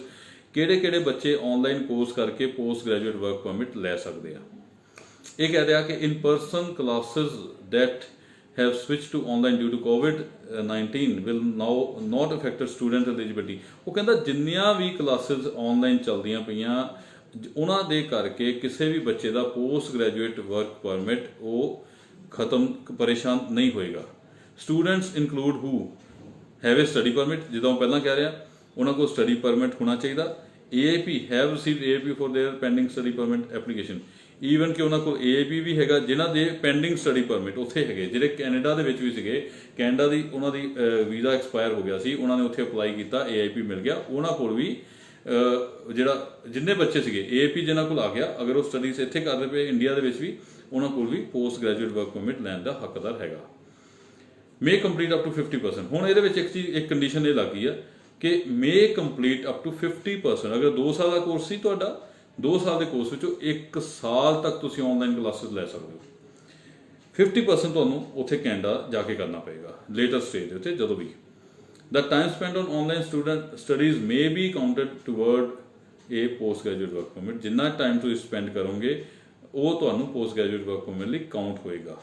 ਕਿਹੜੇ ਬੱਚੇ ਆਨਲਾਈਨ ਕੋਰਸ ਕਰਕੇ ਪੋਸਟ ਗ੍ਰੈਜੂਏਟ ਵਰਕ ਪਰਮਿਟ ਲੈ ਸਕਦੇ ਆ। ਇਹ ਕਹਿ ਰਿਹਾ ਕਿ in person classes that have switched to online due to COVID-19 will now not affect student eligibility। ਉਹ ਕਹਿੰਦਾ ਜਿੰਨੀਆਂ ਵੀ ਕਲਾਸਿਸ ਆਨਲਾਈਨ ਚੱਲਦੀਆਂ ਪਈਆਂ ਉਹਨਾਂ ਦੇ ਕਰਕੇ ਕਿਸੇ ਵੀ ਬੱਚੇ ਦਾ ਪੋਸਟ ਗ੍ਰੈਜੂਏਟ ਵਰਕ ਪਰਮਿਟ ਉਹ ਖਤਮ, ਪਰੇਸ਼ਾਨ ਨਹੀਂ ਹੋਏਗਾ। Students include who have A study permit, ਜਿੱਦਾਂ ਉਹ ਪਹਿਲਾਂ ਕਹਿ ਰਿਹਾ ਉਹਨਾਂ ਕੋਲ ਸਟੱਡੀ ਪਰਮਿਟ ਹੋਣਾ ਚਾਹੀਦਾ। AAP have received AAP for their pending study permit application। Even ਕਿ ਉਹਨਾਂ ਕੋਲ AAP ਵੀ ਹੈਗਾ ਜਿਨ੍ਹਾਂ ਦੇ ਪੈਂਡਿੰਗ ਸਟੱਡੀ ਪਰਮਿਟ ਉੱਥੇ ਹੈਗੇ, ਜਿਹੜੇ ਕੈਨੇਡਾ ਦੇ ਵਿੱਚ ਵੀ ਸੀਗੇ, ਕੈਨੇਡਾ ਦੀ ਉਹਨਾਂ ਦੀ ਵੀਜ਼ਾ ਐਕਸਪਾਇਰ ਹੋ ਗਿਆ ਸੀ, ਉਹਨਾਂ ਨੇ ਉੱਥੇ ਅਪਲਾਈ ਕੀਤਾ, AAP ਮਿਲ ਗਿਆ, ਉਹਨਾਂ ਕੋਲ ਵੀ ਜਿੰਨੇ ਬੱਚੇ ਸੀਗੇ AAP ਜਿਨ੍ਹਾਂ ਕੋਲ ਆ ਗਿਆ, ਅਗਰ ਉਹ ਸਟੱਡੀਜ਼ ਇੱਥੇ ਕਰਦੇ ਪਏ ਇੰਡੀਆ ਦੇ ਵਿੱਚ ਵੀ, ਉਹਨਾਂ ਕੋਲ ਵੀ ਪੋਸਟ ਗ੍ਰੈਜੂਏਟ ਵਰਕ ਪਰਮਿਟ ਲੈਣ ਦਾ ਹੱਕਦਾਰ ਹੈਗਾ। ਮੇ ਕੰਪਲੀਟ ਅਪ ਟੂ 50%। ਹੁਣ ਇਹਦੇ ਵਿੱਚ ਇੱਕ ਕੰਡੀਸ਼ਨ ਇਹ ਲੱਗ ਗਈ ਆ ਕਿ ਮੇ ਕੰਪਲੀਟ ਅਪ ਟੂ 50%। ਅਗਰ 2 ਸਾਲ ਦਾ ਕੋਰਸ ਸੀ ਤੁਹਾਡਾ, 2 ਸਾਲ ਦੇ ਕੋਰਸ ਵਿੱਚੋਂ 1 ਸਾਲ ਤੱਕ ਤੁਸੀਂ ਆਨਲਾਈਨ ਕਲਾਸਿਸ ਲੈ ਸਕਦੇ ਹੋ। 50% ਤੁਹਾਨੂੰ ਉੱਥੇ ਕੈਨੇਡਾ ਜਾ ਕੇ ਕਰਨਾ ਪਏਗਾ ਲੇਟਰ ਸਟੇਜ ਦੇ ਉੱਤੇ ਜਦੋਂ ਵੀ। The time spend on online student studies may be counted toward a post graduate work permit. ਜਿੰਨਾ ਟਾਈਮ ਤੁਸੀਂ ਸਪੈਂਡ ਕਰੋਗੇ ਉਹ ਤੁਹਾਨੂੰ ਪੋਸਟ ਗ੍ਰੈਜੂਏਟ ਵਰਕ ਪਰਮਿਟ ਲਈ ਕਾਊਂਟ ਹੋਏਗਾ।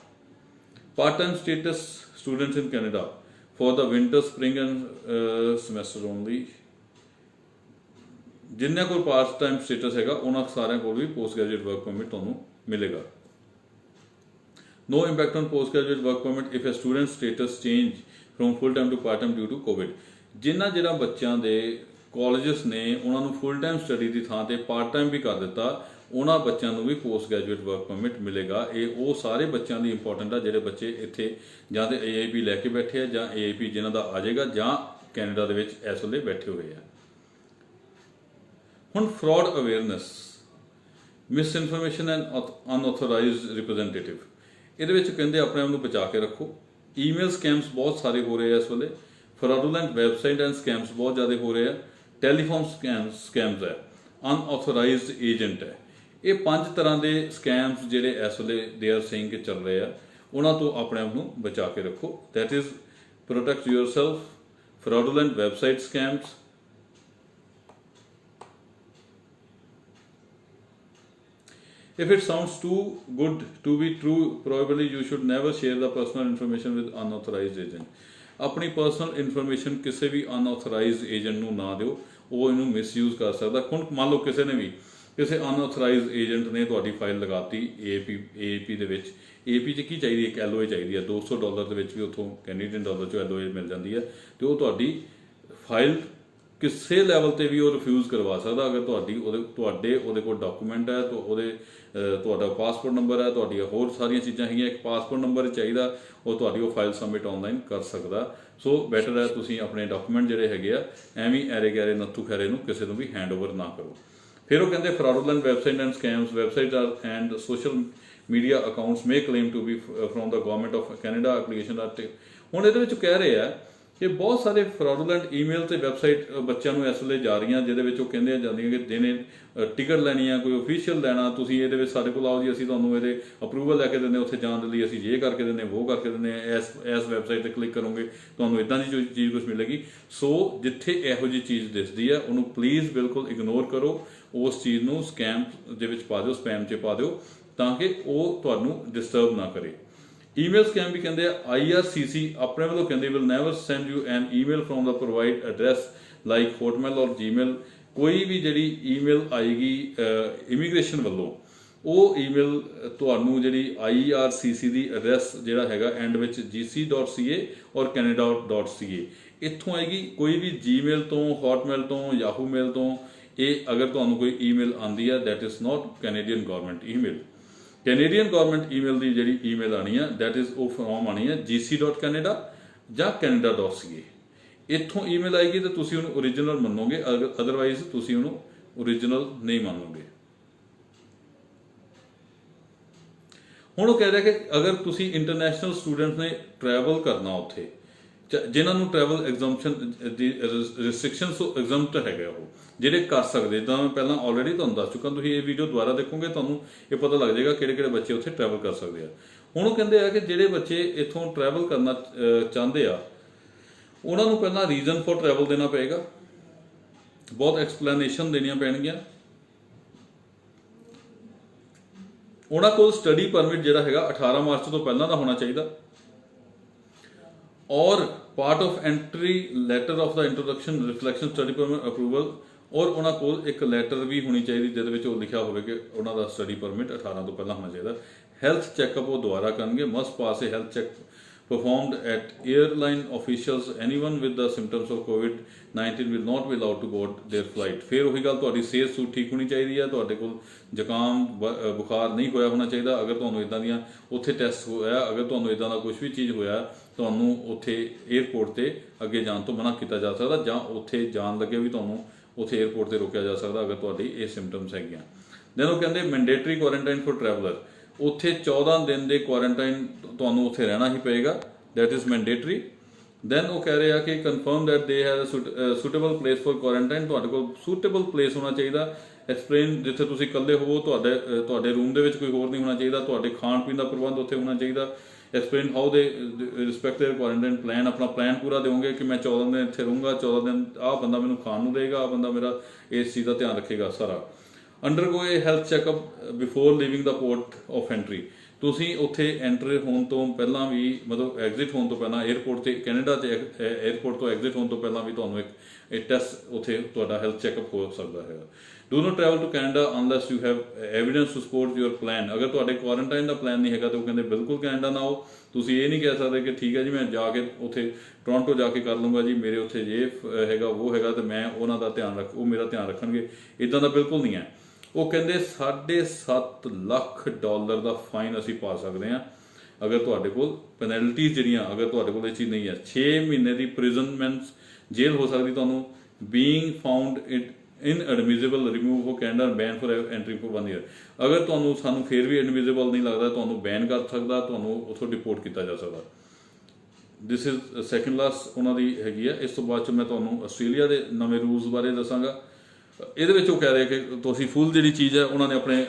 Part time status students in Canada for the winter spring and semester only. ਜਿਨ੍ਹਾਂ ਕੋਲ part time status ਹੈਗਾ ਉਹਨਾਂ ਸਾਰਿਆਂ ਕੋਲ ਵੀ ਪੋਸਟ ਗ੍ਰੈਜੂਏਟ ਵਰਕ ਪਰਮਿਟ ਤੁਹਾਨੂੰ ਮਿਲੇਗਾ। No impact on post graduate work permit if a student status change from full time to part time due to COVID. ਜਿਹੜਾ ਬੱਚਿਆਂ ਦੇ ਕਾਲਜਸ ਨੇ ਉਹਨਾਂ ਨੂੰ ਫੁੱਲ ਟਾਈਮ ਸਟੱਡੀ ਦੀ ਥਾਂ ਤੇ ਪਾਰਟ ਟਾਈਮ ਵੀ ਕਰ ਦਿੱਤਾ, ਉਹਨਾਂ ਬੱਚਿਆਂ ਨੂੰ ਵੀ ਪੋਸਟ ਗ੍ਰੈਜੂਏਟ ਵਰਕ ਪਰਮਿਟ ਮਿਲੇਗਾ। ਇਹ ਉਹ ਸਾਰੇ ਬੱਚਿਆਂ ਲਈ ਇੰਪੋਰਟੈਂਟ ਆ ਜਿਹੜੇ ਬੱਚੇ ਇੱਥੇ ਜਾਂ ਤੇ AAP ਲੈ ਕੇ ਬੈਠੇ ਆ ਜਾਂ AAP ਜਿਨ੍ਹਾਂ ਦਾ ਆ ਜਾਏਗਾ ਜਾਂ ਕੈਨੇਡਾ ਦੇ ਵਿੱਚ ਇਸ ਵੇਲੇ ਬੈਠੇ ਹੋਏ ਆ। ਹੁਣ fraud awareness, miss information and unauthorised representative. ਇਹਦੇ ਵਿੱਚ ਕਹਿੰਦੇ ਆਪਣੇ ਆਪ ਨੂੰ ਬਚਾ ਕੇ ਰੱਖੋ, ईमेल ਸਕੈਮਸ ਬਹੁਤ ਸਾਰੇ ਹੋ ਰਹੇ ਆ ਇਸ ਵੇਲੇ, ਫਰਾਡੂਲੈਂਟ ਵੈਬਸਾਈਟ ਐਂਡ ਸਕੈਮਸ ਬਹੁਤ ਜ਼ਿਆਦਾ ਹੋ ਰਹੇ ਆ, ਟੈਲੀਫੋਨ ਸਕੈਮਸ ਹੈ, ਅਨਆਥੋਰਾਈਜ਼ਡ ਏਜੰਟ ਹੈ। ਇਹ 5 ਤਰ੍ਹਾਂ ਦੇ ਸਕੈਮਸ ਜਿਹੜੇ ਇਸ ਵੇਲੇ ਦੇ ਆਰ ਸੇਇੰਗ ਕਿ ਚੱਲ ਰਹੇ ਆ, ਉਹਨਾਂ ਤੋਂ ਆਪਣੇ ਆਪ ਨੂੰ ਬਚਾ ਕੇ ਰੱਖੋ। That is protect yourself, fraudulent website scams, if it sounds too good to be true, probably you should never share the personal information with unauthorized agent। ਆਪਣੀ ਪਰਸਨਲ ਇਨਫੋਰਮੇਸ਼ਨ ਕਿਸੇ ਵੀ ਅਨਆਥੋਰਾਈਜ਼ਡ ਏਜੰਟ ਨੂੰ ਨਾ ਦਿਓ, ਉਹ ਇਹਨੂੰ ਮਿਸਯੂਜ਼ ਕਰ ਸਕਦਾ। ਹੁਣ ਮੰਨ ਲਓ ਕਿਸੇ ਨੇ ਵੀ, ਕਿਸੇ ਅਨਆਥੋਰਾਈਜ਼ਡ ਏਜੰਟ ਨੇ ਤੁਹਾਡੀ ਫਾਈਲ ਲਗਾਤੀ ਏਪੀ ਦੇ ਵਿੱਚ। ਏਪੀ 'ਚ ਕੀ ਚਾਹੀਦੀ, ਇੱਕ ਐਲਓਏ ਚਾਹੀਦੀ ਹੈ, $200 ਦੇ ਵਿੱਚ ਵੀ ਉੱਥੋਂ ਕੈਨੇਡੀਅਨ ਡਾਲਰ 'ਚੋਂ ਐਲਓਏ ਮਿਲ ਜਾਂਦੀ ਹੈ, ਤੇ ਉਹ ਤੁਹਾਡੀ ਫਾਈਲ ਕਿਸੇ ਲੈਵਲ ਤੇ ਵੀ ਉਹ ਰਿਫਿਊਜ਼ ਕਰਵਾ ਸਕਦਾ। ਅਗਰ ਉਹਦੇ ਕੋਲ ਡਾਕੂਮੈਂਟ ਹੈ, ਤਾਂ ਤੁਹਾਡਾ ਪਾਸਪੋਰਟ ਨੰਬਰ ਹੈ, ਤੁਹਾਡੀਆਂ ਹੋਰ ਸਾਰੀਆਂ ਚੀਜ਼ਾਂ ਹੈਗੀਆਂ, ਇੱਕ ਪਾਸਪੋਰਟ ਨੰਬਰ ਚਾਹੀਦਾ, ਉਹ ਤੁਹਾਡੀ ਉਹ ਫਾਈਲ ਸਬਮਿਟ ਆਨਲਾਈਨ ਕਰ ਸਕਦਾ। ਸੋ ਬੈਟਰ ਹੈ ਤੁਸੀਂ ਆਪਣੇ ਡਾਕੂਮੈਂਟ ਜਿਹੜੇ ਹੈਗੇ ਆ ਐਵੇਂ ਐਰੇ ਗੈਰੇ ਨੱਥੂ ਖੈਰੇ ਨੂੰ ਕਿਸੇ ਨੂੰ ਵੀ ਹੈਂਡਓਵਰ ਨਾ ਕਰੋ। ਫਿਰ ਉਹ ਕਹਿੰਦੇ fraudulent website and scams, website and social media accounts may claim to be from the government of Canada application are. ਹੁਣ ਇਹਦੇ ਵਿੱਚ ਕਹਿ ਰਹੇ ਆ ਕਿ ਬਹੁਤ ਸਾਰੇ ਫਰਾਡੂਲੈਂਟ ਈਮੇਲ ਤੇ ਵੈਬਸਾਈਟ ਬੱਚਿਆਂ ਨੂੰ ਇਸ ਵੇਲੇ ਜਾ ਰਹੀਆਂ, ਜਿਹਦੇ ਵਿੱਚ ਉਹ ਕਹਿੰਦੇ ਜਾਂਦੀਆਂ ਕਿ ਜਿਹਨੇ ਟਿਕਟ ਲੈਣੀ ਆ, ਕੋਈ ਓਫੀਸ਼ੀਅਲ ਲੈਣਾ, ਤੁਸੀਂ ਇਹਦੇ ਵਿੱਚ ਸਾਡੇ ਕੋਲ ਆਓ ਜੀ, ਅਸੀਂ ਤੁਹਾਨੂੰ ਇਹਦੇ ਅਪਰੂਵਲ ਲੈ ਕੇ ਦਿੰਦੇ, ਉੱਥੇ ਜਾਣ ਦੇ ਲਈ ਅਸੀਂ ਇਹ ਕਰਕੇ ਦਿੰਦੇ, ਉਹ ਕਰਕੇ ਦਿੰਦੇ, ਇਸ ਵੈਬਸਾਈਟ ਤੇ ਕਲਿੱਕ ਕਰੋਗੇ ਤੁਹਾਨੂੰ ਇਦਾਂ ਦੀ ਚੀਜ਼ ਕੁਛ ਮਿਲੇਗੀ। ਸੋ ਜਿੱਥੇ ਇਹੋ ਜਿਹੀ ਚੀਜ਼ ਦਿਸਦੀ ਆ ਉਹਨੂੰ ਪਲੀਜ਼ ਬਿਲਕੁਲ ਇਗਨੋਰ ਕਰੋ, ਉਸ ਚੀਜ਼ ਨੂੰ ਸਕੈਮ ਦੇ ਵਿੱਚ ਪਾ ਦਿਓ, ਸਪੈਮ 'ਚ ਪਾ ਦਿਓ, ਤਾਂ ਕਿ ਉਹ ਤੁਹਾਨੂੰ ਡਿਸਟਰਬ ਨਾ ਕਰੇ। ਈਮੇਲ ਸਕੈਮ ਵੀ ਕਹਿੰਦੇ ਆ, IRCC ਆਪਣੇ ਵੱਲੋਂ ਕਹਿੰਦੇ will never send you an email from the provide address like Hotmail or Gmail. ਕੋਈ ਵੀ ਜਿਹੜੀ ਈਮੇਲ ਆਏਗੀ ਇਮੀਗ੍ਰੇਸ਼ਨ ਵੱਲੋਂ, ਉਹ ਈਮੇਲ ਤੁਹਾਨੂੰ ਜਿਹੜੀ IRCC ਦੀ ਐਡਰੈਸ ਜਿਹੜਾ ਹੈਗਾ ਐਂਡ ਵਿੱਚ gc.ca ਔਰ canada.ca ਇੱਥੋਂ ਆਏਗੀ। ਕੋਈ ਵੀ ਜੀਮੇਲ ਤੋਂ, ਹੌਟਮੇਲ ਤੋਂ, ਯਾਹੂ ਮੇਲ ਤੋਂ ਇਹ ਅਗਰ ਤੁਹਾਨੂੰ ਕੋਈ ਈਮੇਲ ਆਉਂਦੀ ਹੈ, that is not Canadian government email. Canadian government email ਦੀ ਜਿਹੜੀ ਈਮੇਲ ਆਣੀ ਹੈ, ਦੈਟ ਇਜ਼ ਉਹ ਫਰੋਮ ਆਣੀ ਹੈ gc.canada ਜਾਂ canada.ca। ਇੱਥੋਂ ਈਮੇਲ ਆਏਗੀ ਤਾਂ ਤੁਸੀਂ ਉਹਨੂੰ ਓਰੀਜਨਲ ਮੰਨੋਗੇ, ਅਦਰਵਾਈਜ਼ ਤੁਸੀਂ ਉਹਨੂੰ ਓਰੀਜਨਲ ਨਹੀਂ ਮੰਨੋਗੇ। ਹੁਣ ਉਹ ਕਹਿ ਰਿਹਾ ਕਿ ਅਗਰ ਤੁਸੀਂ ਇੰਟਰਨੈਸ਼ਨਲ ਸਟੂਡੈਂਟ ਨੇ ਟਰੈਵਲ ਕਰਨਾ, ਉੱਥੇ ਜਿਨ੍ਹਾਂ ਨੂੰ ਟਰੈਵਲ ਐਗਜ਼ੰਪਸ਼ਨ ਦੀ ਰਿਸਟ੍ਰਿਕਸ਼ਨਸ ਤੋਂ ਐਗਜ਼ੰਪਟ ਹੈਗਾ, ਉਹ ਜਿਹੜੇ ਕਰ ਸਕਦੇ, ਜਿੱਦਾਂ ਮੈਂ ਪਹਿਲਾਂ ਆਲਰੇਡੀ ਤੁਹਾਨੂੰ ਦੱਸ ਚੁੱਕਾ, ਤੁਸੀਂ ਇਹ ਵੀਡੀਓ ਦੁਬਾਰਾ ਦੇਖੋਗੇ ਤੁਹਾਨੂੰ ਇਹ ਪਤਾ ਲੱਗ ਜਾਏਗਾ ਕਿਹੜੇ ਕਿਹੜੇ ਬੱਚੇ ਉੱਥੇ ਟਰੈਵਲ ਕਰ ਸਕਦੇ ਆ। ਹੁਣ ਉਹ ਕਹਿੰਦੇ ਆ ਕਿ ਜਿਹੜੇ ਬੱਚੇ ਇੱਥੋਂ ਟਰੈਵਲ ਕਰਨਾ ਚਾਹੁੰਦੇ ਆ, ਉਹਨਾਂ ਨੂੰ ਪਹਿਲਾਂ ਰੀਜ਼ਨ ਫॉर ਟਰੈਵਲ ਦੇਣਾ ਪਏਗਾ, ਬਹੁਤ ਐਕਸਪਲੇਨੇਸ਼ਨ ਦੇਣੀਆਂ ਪੈਣਗੀਆਂ। ਉਹਨਾਂ ਕੋਲ ਸਟੱਡੀ ਪਰਮਿਟ ਜਿਹੜਾ ਹੈਗਾ 18 ਮਾਰਚ ਤੋਂ ਪਹਿਲਾਂ ਦਾ ਹੋਣਾ ਚਾਹੀਦਾ, ਔਰ part of entry letter of the introduction reflection study permit approval, ਔਰ ਉਹਨਾਂ ਕੋਲ ਇੱਕ ਲੈਟਰ ਵੀ ਹੋਣੀ ਚਾਹੀਦੀ ਜਿਹਦੇ ਵਿੱਚ ਉਹ ਲਿਖਿਆ ਹੋਵੇ ਕਿ ਉਹਨਾਂ ਦਾ ਸਟੱਡੀ ਪਰਮਿਟ 18 ਤੋਂ ਪਹਿਲਾਂ ਹੋਣਾ ਚਾਹੀਦਾ। ਹੈਲਥ ਚੈੱਕਅਪ ਉਹ ਦੁਬਾਰਾ ਕਰਨਗੇ, must pass A health check performed at airline officials। anyone with the symptoms of COVID-19 will not be allowed to board their flight। ਫਿਰ ਉਹੀ ਗੱਲ, ਤੁਹਾਡੀ ਸਿਹਤ ਸੂਤ ਠੀਕ ਹੋਣੀ ਚਾਹੀਦੀ ਹੈ, ਤੁਹਾਡੇ ਕੋਲ ਜ਼ੁਕਾਮ ਬੁਖਾਰ ਨਹੀਂ ਹੋਇਆ ਹੋਣਾ ਚਾਹੀਦਾ। ਅਗਰ ਤੁਹਾਨੂੰ ਇਦਾਂ ਦੀਆਂ ਉੱਥੇ ਟੈਸਟ ਹੋਇਆ, ਅਗਰ ਤੁਹਾਨੂੰ ਇਦਾਂ ਦਾ ਕੁਝ ਵੀ ਚੀਜ਼ ਹੋਇਆ, ਤੁਹਾਨੂੰ ਉੱਥੇ 에ਅਰਪੋਰਟ ਤੇ ਅੱਗੇ ਜਾਣ ਤੋਂ ਮਨਾ ਕੀਤਾ ਜਾ ਸਕਦਾ, ਜਾਂ ਉੱਥੇ ਜਾਣ ਲੱਗੇ ਵੀ ਤੁਹਾਨੂੰ ਉੱਥੇ 에ਅਰਪੋਰਟ ਤੇ ਰੋਕਿਆ ਜਾ ਸਕਦਾ ਅਗਰ ਤੁਹਾਡੀ ਇਹ ਸਿੰਪਟਮਸ ਹੈਗੀਆਂ। ਦੈਨ ਉਹ ਕਹਿੰਦੇ ਮੈਂਡੇਟਰੀ ਕੁਆਰੰਟਾਈਨ ਫॉर ਟਰੈਵਲਰ, ਉੱਥੇ 14 ਦਿਨ ਦੇ ਕੁਆਰੰਟਾਈਨ ਤੁਹਾਨੂੰ ਉੱਥੇ ਰਹਿਣਾ ਹੀ ਪਏਗਾ, ਦੈਟ ਇਜ਼ ਮੈਂਡੇਟਰੀ। ਦੈਨ ਉਹ ਕਹਿ ਰਹੇ ਆ ਕਿ confirm that they have suitable place for quarantine, ਤੁਹਾਡੇ ਕੋਲ ਸੂਟੇਬਲ ਪਲੇਸ ਹੋਣਾ ਚਾਹੀਦਾ। ਐਕਸਪਲੇਨ, ਜਿੱਥੇ ਤੁਸੀਂ ਇਕੱਲੇ ਹੋਵੋ, ਤੁਹਾਡੇ ਰੂਮ ਦੇ ਵਿੱਚ ਕੋਈ ਹੋਰ ਨਹੀਂ ਹੋਣਾ ਚਾਹੀਦਾ, ਤੁਹਾਡੇ ਖਾਣ ਪੀਣ ਦਾ ਪ੍ਰਬੰਧ ਉੱਥੇ ਹੋਣਾ ਚਾਹੀਦਾ। Explain how they respect there quarantine plan, ਆਪਣਾ ਪਲਾਨ ਪੂਰਾ ਦਿਓਗੇ ਕਿ ਮੈਂ 14 ਦਿਨ ਇੱਥੇ ਰਹੂੰਗਾ, 14 ਦਿਨ ਆਹ ਬੰਦਾ ਮੈਨੂੰ ਖਾਣ ਨੂੰ ਦੇਗਾ, ਆਹ ਬੰਦਾ ਮੇਰਾ ਇਸ ਚੀਜ਼ ਦਾ ਧਿਆਨ ਰੱਖੇਗਾ ਸਾਰਾ। Undergo a health checkup before leaving the port of entry, ਤੁਸੀਂ ਉੱਥੇ ਐਂਟਰ ਹੋਣ ਤੋਂ ਪਹਿਲਾਂ ਵੀ, ਮਤਲਬ ਐਗਜ਼ਿਟ ਹੋਣ ਤੋਂ ਪਹਿਲਾਂ 에ਅਰਪੋਰਟ ਤੇ, ਕੈਨੇਡਾ ਤੇ 에ਅਰਪੋਰਟ ਤੋਂ ਐਗਜ਼ਿਟ ਹੋਣ ਤੋਂ ਪਹਿਲਾਂ ਵੀ ਤੁਹਾਨੂੰ ਇੱਕ ਟੈਸਟ ਉੱਥੇ ਤੁਹਾਡਾ ਹੈਲਥ ਚੈੱਕਅਪ ਹੋ ਸਕਦਾ ਹੈਗਾ। Do not travel to Canada unless you have evidence to support your plan. ਅਗਰ ਤੁਹਾਡੇ ਕੁਆਰੰਟਾਈਨ ਦਾ ਪਲਾਨ ਨਹੀਂ ਹੈਗਾ ਤਾਂ ਉਹ ਕਹਿੰਦੇ ਬਿਲਕੁਲ ਕੈਨੇਡਾ ਨਾ ਆਓ। ਤੁਸੀਂ ਇਹ ਨਹੀਂ ਕਹਿ ਸਕਦੇ ਕਿ ਠੀਕ ਹੈ ਜੀ ਮੈਂ ਜਾ ਕੇ ਉੱਥੇ ਟੋਰਾਂਟੋ ਜਾ ਕੇ ਕਰ ਲੂੰਗਾ ਜੀ, ਮੇਰੇ ਉੱਥੇ ਇਹ ਹੈਗਾ ਉਹ ਹੈਗਾ ਤੇ ਮੈਂ ਉਹਨਾਂ ਦਾ ਧਿਆਨ ਉਹ ਮੇਰਾ ਧਿਆਨ ਰੱਖਣਗੇ, ਇੱਦਾਂ ਦਾ ਬਿਲਕੁਲ ਨਹੀਂ ਹੈ। ਉਹ ਕਹਿੰਦੇ $7.5 ਲੱਖ ਦਾ ਫਾਈਨ ਅਸੀਂ ਪਾ ਸਕਦੇ ਹਾਂ ਅਗਰ ਤੁਹਾਡੇ ਕੋਲ ਪੈਨਲਟੀਜ਼ ਜਿਹੜੀਆਂ, ਅਗਰ ਤੁਹਾਡੇ ਕੋਲ ਇਹ ਚੀਜ਼ ਨਹੀਂ ਹੈ। 6 ਮਹੀਨੇ ਦੀ ਪ੍ਰਿਜ਼ਨਮੈਂਟ ਜੇਲ੍ਹ ਹੋ ਸਕਦੀ ਤੁਹਾਨੂੰ। ਬੀਇੰਗ ਫਾਊਂਡ ਇਨਐਡਮਿਸਿਬਲ ਰਿਮੂਵ ਹੋ Canada ban for entry for 1 year. ਅਗਰ ਸਾਨੂੰ ਫਿਰ ਵੀ ਐਡਮਿਸਿਬਲ ਨਹੀਂ ਲੱਗਦਾ, ਤੁਹਾਨੂੰ ਬੈਨ ਕਰ ਸਕਦਾ, ਤੁਹਾਨੂੰ ਉੱਥੋਂ ਡਿਪੋਰਟ ਕੀਤਾ ਜਾ ਸਕਦਾ। ਦਿਸ ਇਜ਼ ਸੈਕੰਡ ਲਾਸਟ ਉਹਨਾਂ ਦੀ ਹੈਗੀ ਹੈ। ਇਸ ਤੋਂ ਬਾਅਦ 'ਚ ਮੈਂ ਤੁਹਾਨੂੰ ਆਸਟ੍ਰੇਲੀਆ ਦੇ ਨਵੇਂ ਰੂਲਸ ਬਾਰੇ ਦੱਸਾਂਗਾ। ਇਹਦੇ ਵਿੱਚ ਉਹ ਕਹਿ ਰਹੇ ਕਿ ਤੁਸੀਂ ਫੁੱਲ ਜਿਹੜੀ ਚੀਜ਼ ਹੈ ਉਹਨਾਂ ਨੇ ਆਪਣੇ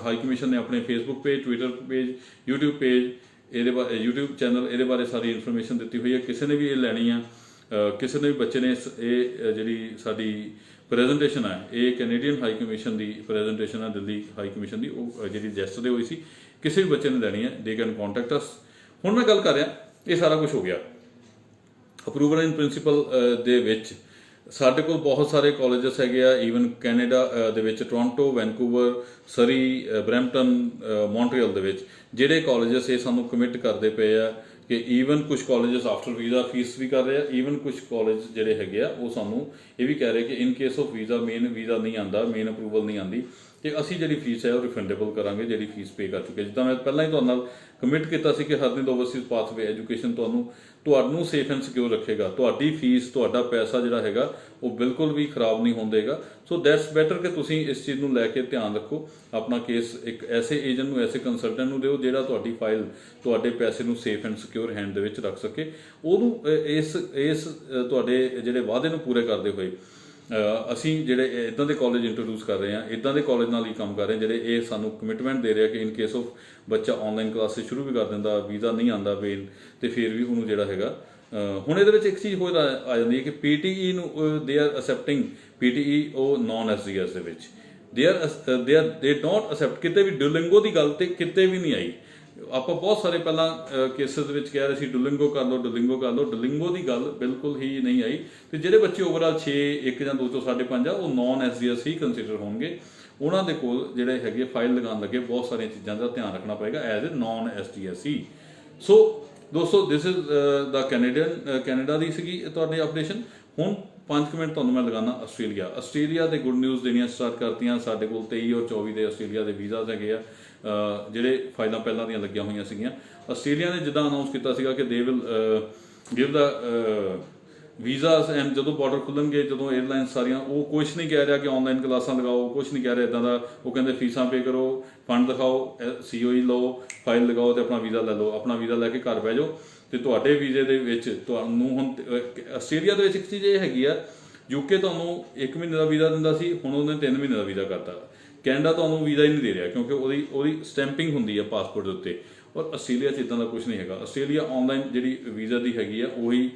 ਹਾਈ ਕਮਿਸ਼ਨ ਨੇ ਆਪਣੇ Facebook page, Twitter page, YouTube page, ਇਹਦੇ ਬਾਰੇ YouTube ਚੈਨਲ, ਇਹਦੇ ਬਾਰੇ ਸਾਰੀ ਇਨਫੋਰਮੇਸ਼ਨ ਦਿੱਤੀ ਹੋਈ ਹੈ। ਕਿਸੇ ਨੇ ਵੀ ਇਹ ਲੈਣੀ ਆ, ਕਿਸੇ ਨੇ ਵੀ ਬੱਚੇ ਨੇ ਇਹ ਜਿਹੜੀ ਸਾਡੀ ਪ੍ਰੈਜੈਂਟੇਸ਼ਨ ਹੈ, ਇਹ ਕੈਨੇਡੀਅਨ ਹਾਈ ਕਮਿਸ਼ਨ ਦੀ ਪ੍ਰੈਜੈਂਟੇਸ਼ਨ ਹੈ, ਦਿੱਲੀ ਹਾਈ ਕਮਿਸ਼ਨ ਦੀ, ਉਹ ਜਿਹੜੀ ਜੈਸਟਰਡੇ ਹੋਈ ਸੀ, ਕਿਸੇ ਵੀ ਬੱਚੇ ਨੇ ਲੈਣੀ ਹੈ, ਦੇ ਕੈਨ ਕੰਟੈਕਟ ਅਸ। ਹੁਣ ਮੈਂ ਗੱਲ ਕਰ ਰਿਹਾ, ਇਹ ਸਾਰਾ ਕੁਝ ਹੋ ਗਿਆ ਅਪਰੂਵਲ ਇਨ ਪ੍ਰਿੰਸੀਪਲ ਦੇ ਵਿੱਚ। ਸਾਡੇ ਕੋਲ ਬਹੁਤ ਸਾਰੇ ਕਾਲਜਸ ਹੈਗੇ ਆ, ਈਵਨ ਕੈਨੇਡਾ ਦੇ ਵਿੱਚ ਟੋਰਾਂਟੋ, ਵੈਨਕੂਵਰ, ਸਰੀ, ਬਰੈਂਪਟਨ, ਮੌਂਟਰੀਅਲ ਦੇ ਵਿੱਚ ਜਿਹੜੇ ਕਾਲਜਸ ਇਹ ਸਾਨੂੰ ਕਮਿਟ ਕਰਦੇ ਪਏ ਆ ਕਿ ਈਵਨ ਕੁਝ ਕਾਲਜਸ ਆਫਟਰ ਵੀਜ਼ਾ ਫੀਸ ਵੀ ਕਰ ਰਹੇ ਆ, ਈਵਨ ਕੁਝ ਕਾਲਜ ਜਿਹੜੇ ਹੈਗੇ ਆ ਉਹ ਸਾਨੂੰ ਇਹ ਵੀ ਕਹਿ ਰਹੇ ਕਿ in case of visa, main visa ਨਹੀਂ ਆਉਂਦਾ, ਮੇਨ ਅਪਰੂਵਲ ਨਹੀਂ ਆਉਂਦੀ, ਤੇ ਅਸੀਂ ਜਿਹੜੀ ਫੀਸ ਹੈ ਉਹ ਰਿਫੰਡੇਬਲ ਕਰਾਂਗੇ, ਜਿਹੜੀ ਫੀਸ ਪੇ ਕਰ ਚੁੱਕੇ। ਜਿੱਦਾਂ ਮੈਂ ਪਹਿਲਾਂ ਹੀ ਤੁਹਾਡੇ ਨਾਲ ਕਮਿਟ ਕੀਤਾ ਸੀ ਕਿ ਹਰਨਿੰਦ ਓਵਰਸੀਜ਼ ਪਾਥਵੇ ਐਜੂਕੇਸ਼ਨ ਤੁਹਾਨੂੰ ਸੇਫ ਐਂਡ ਸਿਕਿਉਰ ਰੱਖੇਗਾ। ਤੁਹਾਡੀ ਫੀਸ, ਤੁਹਾਡਾ ਪੈਸਾ ਜਿਹੜਾ ਹੈਗਾ ਉਹ ਬਿਲਕੁਲ ਵੀ ਖਰਾਬ ਨਹੀਂ ਹੋਣ ਦੇਗਾ। ਸੋ ਦੈਟਸ ਬੈਟਰ ਕਿ ਤੁਸੀਂ ਇਸ ਚੀਜ਼ ਨੂੰ ਲੈ ਕੇ ਧਿਆਨ ਰੱਖੋ, ਆਪਣਾ ਕੇਸ ਇੱਕ ਐਸੇ ਏਜੰਟ ਨੂੰ, ਐਸੇ ਕੰਸਲਟੈਂਟ ਨੂੰ ਦਿਓ ਜਿਹੜਾ ਤੁਹਾਡੀ ਫਾਈਲ, ਤੁਹਾਡੇ ਪੈਸੇ ਨੂੰ ਸੇਫ ਐਂਡ ਸਿਕਿਉਰ ਹੈਂਡ ਦੇ ਵਿੱਚ ਰੱਖ ਸਕੇ। ਉਹਨੂੰ ਇਸ ਤੁਹਾਡੇ ਜਿਹੜੇ ਵਾਅਦੇ ਨੂੰ ਪੂਰੇ ਕਰਦੇ ਹੋਏ ਅਸੀਂ ਜਿਹੜੇ ਇਦਾਂ ਦੇ ਕਾਲਜ ਇੰਟਰੋਡਿਊਸ ਕਰ ਰਹੇ ਹਾਂ, ਇਦਾਂ ਦੇ ਕਾਲਜ ਨਾਲ ਹੀ ਕੰਮ ਕਰ ਰਹੇ ਜਿਹੜੇ ਇਹ ਸਾਨੂੰ ਕਮਿਟਮੈਂਟ ਦੇ ਰਿਹਾ ਕਿ ਇਨ ਕੇਸ ਆਫ ਬੱਚਾ ਆਨਲਾਈਨ ਕਲਾਸਿਸ ਸ਼ੁਰੂ ਵੀ ਕਰ ਦਿੰਦਾ, ਵੀਜ਼ਾ ਨਹੀਂ ਆਉਂਦਾ ਮੇਨ, ਤੇ ਫਿਰ ਵੀ ਉਹਨੂੰ ਜਿਹੜਾ ਹੈਗਾ ਹੁਣ ਇਹਦੇ ਵਿੱਚ ਇੱਕ ਚੀਜ਼ ਹੋਰ ਆ ਜਾਂਦੀ ਹੈ ਕਿ PTE ਨੂੰ ਦੇ ਆਰ ਅਸੈਪਟਿੰਗ PTE ਉਹ ਨੌਨ SGS ਦੇ ਵਿੱਚ ਦੇ ਡੋਂਟ ਅਸੈਪਟ। ਕਿਤੇ ਵੀ ਡੁਲਿੰਗੋ ਦੀ ਗੱਲ ਤੇ ਕਿਤੇ ਵੀ ਨਹੀਂ ਆਈ। ਆਪਾਂ ਬਹੁਤ ਸਾਰੇ ਪਹਿਲਾਂ ਕੇਸਿਸ ਵਿੱਚ ਕਹਿ ਰਹੇ ਸੀ ਡੁਲਿੰਗੋ ਕਰ ਲਓ, ਡੁਲਿੰਗੋ ਕਰ ਲਓ, ਡੁਲਿੰਗੋ ਦੀ ਗੱਲ ਬਿਲਕੁਲ ਹੀ ਨਹੀਂ ਆਈ। ਤੇ ਜਿਹੜੇ ਬੱਚੇ ਓਵਰਆਲ 6, 1 ਜਾਂ 2 ਚੋਂ 5.5 ਆ, ਉਹ ਨੌਨ SGS ਹੀ ਕੰਸੀਡਰ ਹੋਣਗੇ। ਉਹਨਾਂ ਦੇ ਕੋਲ ਜਿਹੜੇ ਹੈਗੇ ਫਾਈਲ ਲਗਾਉਣ ਲੱਗੇ ਬਹੁਤ ਸਾਰੀਆਂ ਚੀਜ਼ਾਂ ਦਾ ਧਿਆਨ ਰੱਖਣਾ ਪਏਗਾ ਐਜ਼ ਏ ਨੌਨ SGS ਹੀ। ਸੋ ਦੋਸਤੋ, ਦਿਸ ਇਜ਼ ਦਾ ਕੈਨੇਡਾ ਦੀ ਸੀਗੀ ਤੁਹਾਡੀ ਅਪਡੇਸ਼ਨ। ਹੁਣ 5 ਮਿੰਟ ਤੁਹਾਨੂੰ ਮੈਂ ਲਗਾਉਣਾ ਆਸਟ੍ਰੇਲੀਆ ਦੇ ਗੁੱਡ ਨਿਊਜ਼ ਦੇਣੀਆਂ ਸਟਾਰਟ ਕਰਤੀਆਂ। ਸਾਡੇ ਕੋਲ 23 ਔਰ 24 ਦੇ ਆਸਟ੍ਰੇਲੀਆ ਦੇ ਵੀਜ਼ਾਸ ਹੈਗੇ ਆ, ਜਿਹੜੇ ਫਾਈਲਾਂ ਪਹਿਲਾਂ ਦੀਆਂ ਲੱਗੀਆਂ ਹੋਈਆਂ ਸੀਗੀਆਂ। ਆਸਟ੍ਰੇਲੀਆ ਨੇ ਜਿੱਦਾਂ ਅਨਾਉਂਸ ਕੀਤਾ ਸੀਗਾ ਕਿ they will give the visas, and ਜਦੋਂ ਬਾਰਡਰ ਖੁੱਲਣਗੇ, ਜਦੋਂ 에ਅਰਲਾਈਨਸ ਸਾਰੀਆਂ, ਉਹ ਕੁਛ ਨਹੀਂ ਕਹਿ ਰਿਹਾ ਕਿ ਆਨਲਾਈਨ ਕਲਾਸਾਂ ਲਗਾਓ, ਕੁਛ ਨਹੀਂ ਕਹਿ ਰਿਹਾ ਇਦਾਂ ਦਾ। ਉਹ ਕਹਿੰਦੇ ਫੀਸਾਂ ਪੇ ਕਰੋ, ਫੰਡ ਦਿਖਾਓ, COE ਲਓ, ਫਾਈਲ ਲਗਾਓ ਤੇ ਆਪਣਾ ਵੀਜ਼ਾ ਲੈ ਲਓ। ਆਪਣਾ ਵੀਜ਼ਾ ਲੈ ਕੇ ਘਰ ਬਹਿ ਜਾਓ ਤੇ ਤੁਹਾਡੇ ਵੀਜ਼ੇ ਦੇ ਵਿੱਚ ਤੁਹਾਨੂੰ ਹੁਣ ਆਸਟ੍ਰੇਲੀਆ ਦੇ ਵਿੱਚ ਇੱਕ ਚੀਜ਼ ਇਹ ਹੈਗੀ ਆ, UK ਤੁਹਾਨੂੰ 1 ਮਹੀਨੇ ਦਾ ਵੀਜ਼ਾ ਦਿੰਦਾ ਸੀ, ਹੁਣ ਉਹਨੇ 3 ਮਹੀਨੇ ਦਾ ਵੀਜ਼ਾ ਕਰਤਾ। ਕੈਨੇਡਾ ਤੁਹਾਨੂੰ ਵੀਜ਼ਾ ਹੀ ਨਹੀਂ ਦੇ ਰਿਹਾ ਕਿਉਂਕਿ ਉਹਦੀ ਸਟੈਂਪਿੰਗ ਹੁੰਦੀ ਹੈ ਪਾਸਪੋਰਟ ਦੇ ਉੱਤੇ, ਔਰ ਆਸਟ੍ਰੇਲੀਆ 'ਚ ਇਦਾਂ ਦਾ ਕੁਝ ਨਹੀਂ ਹੈਗਾ। ਆਸਟ੍ਰੇਲੀਆ ਆਨਲਾਈਨ ਜਿਹੜੀ ਵੀਜ਼ਾ ਦੀ ਹੈਗੀ ਆ ਉਹੀ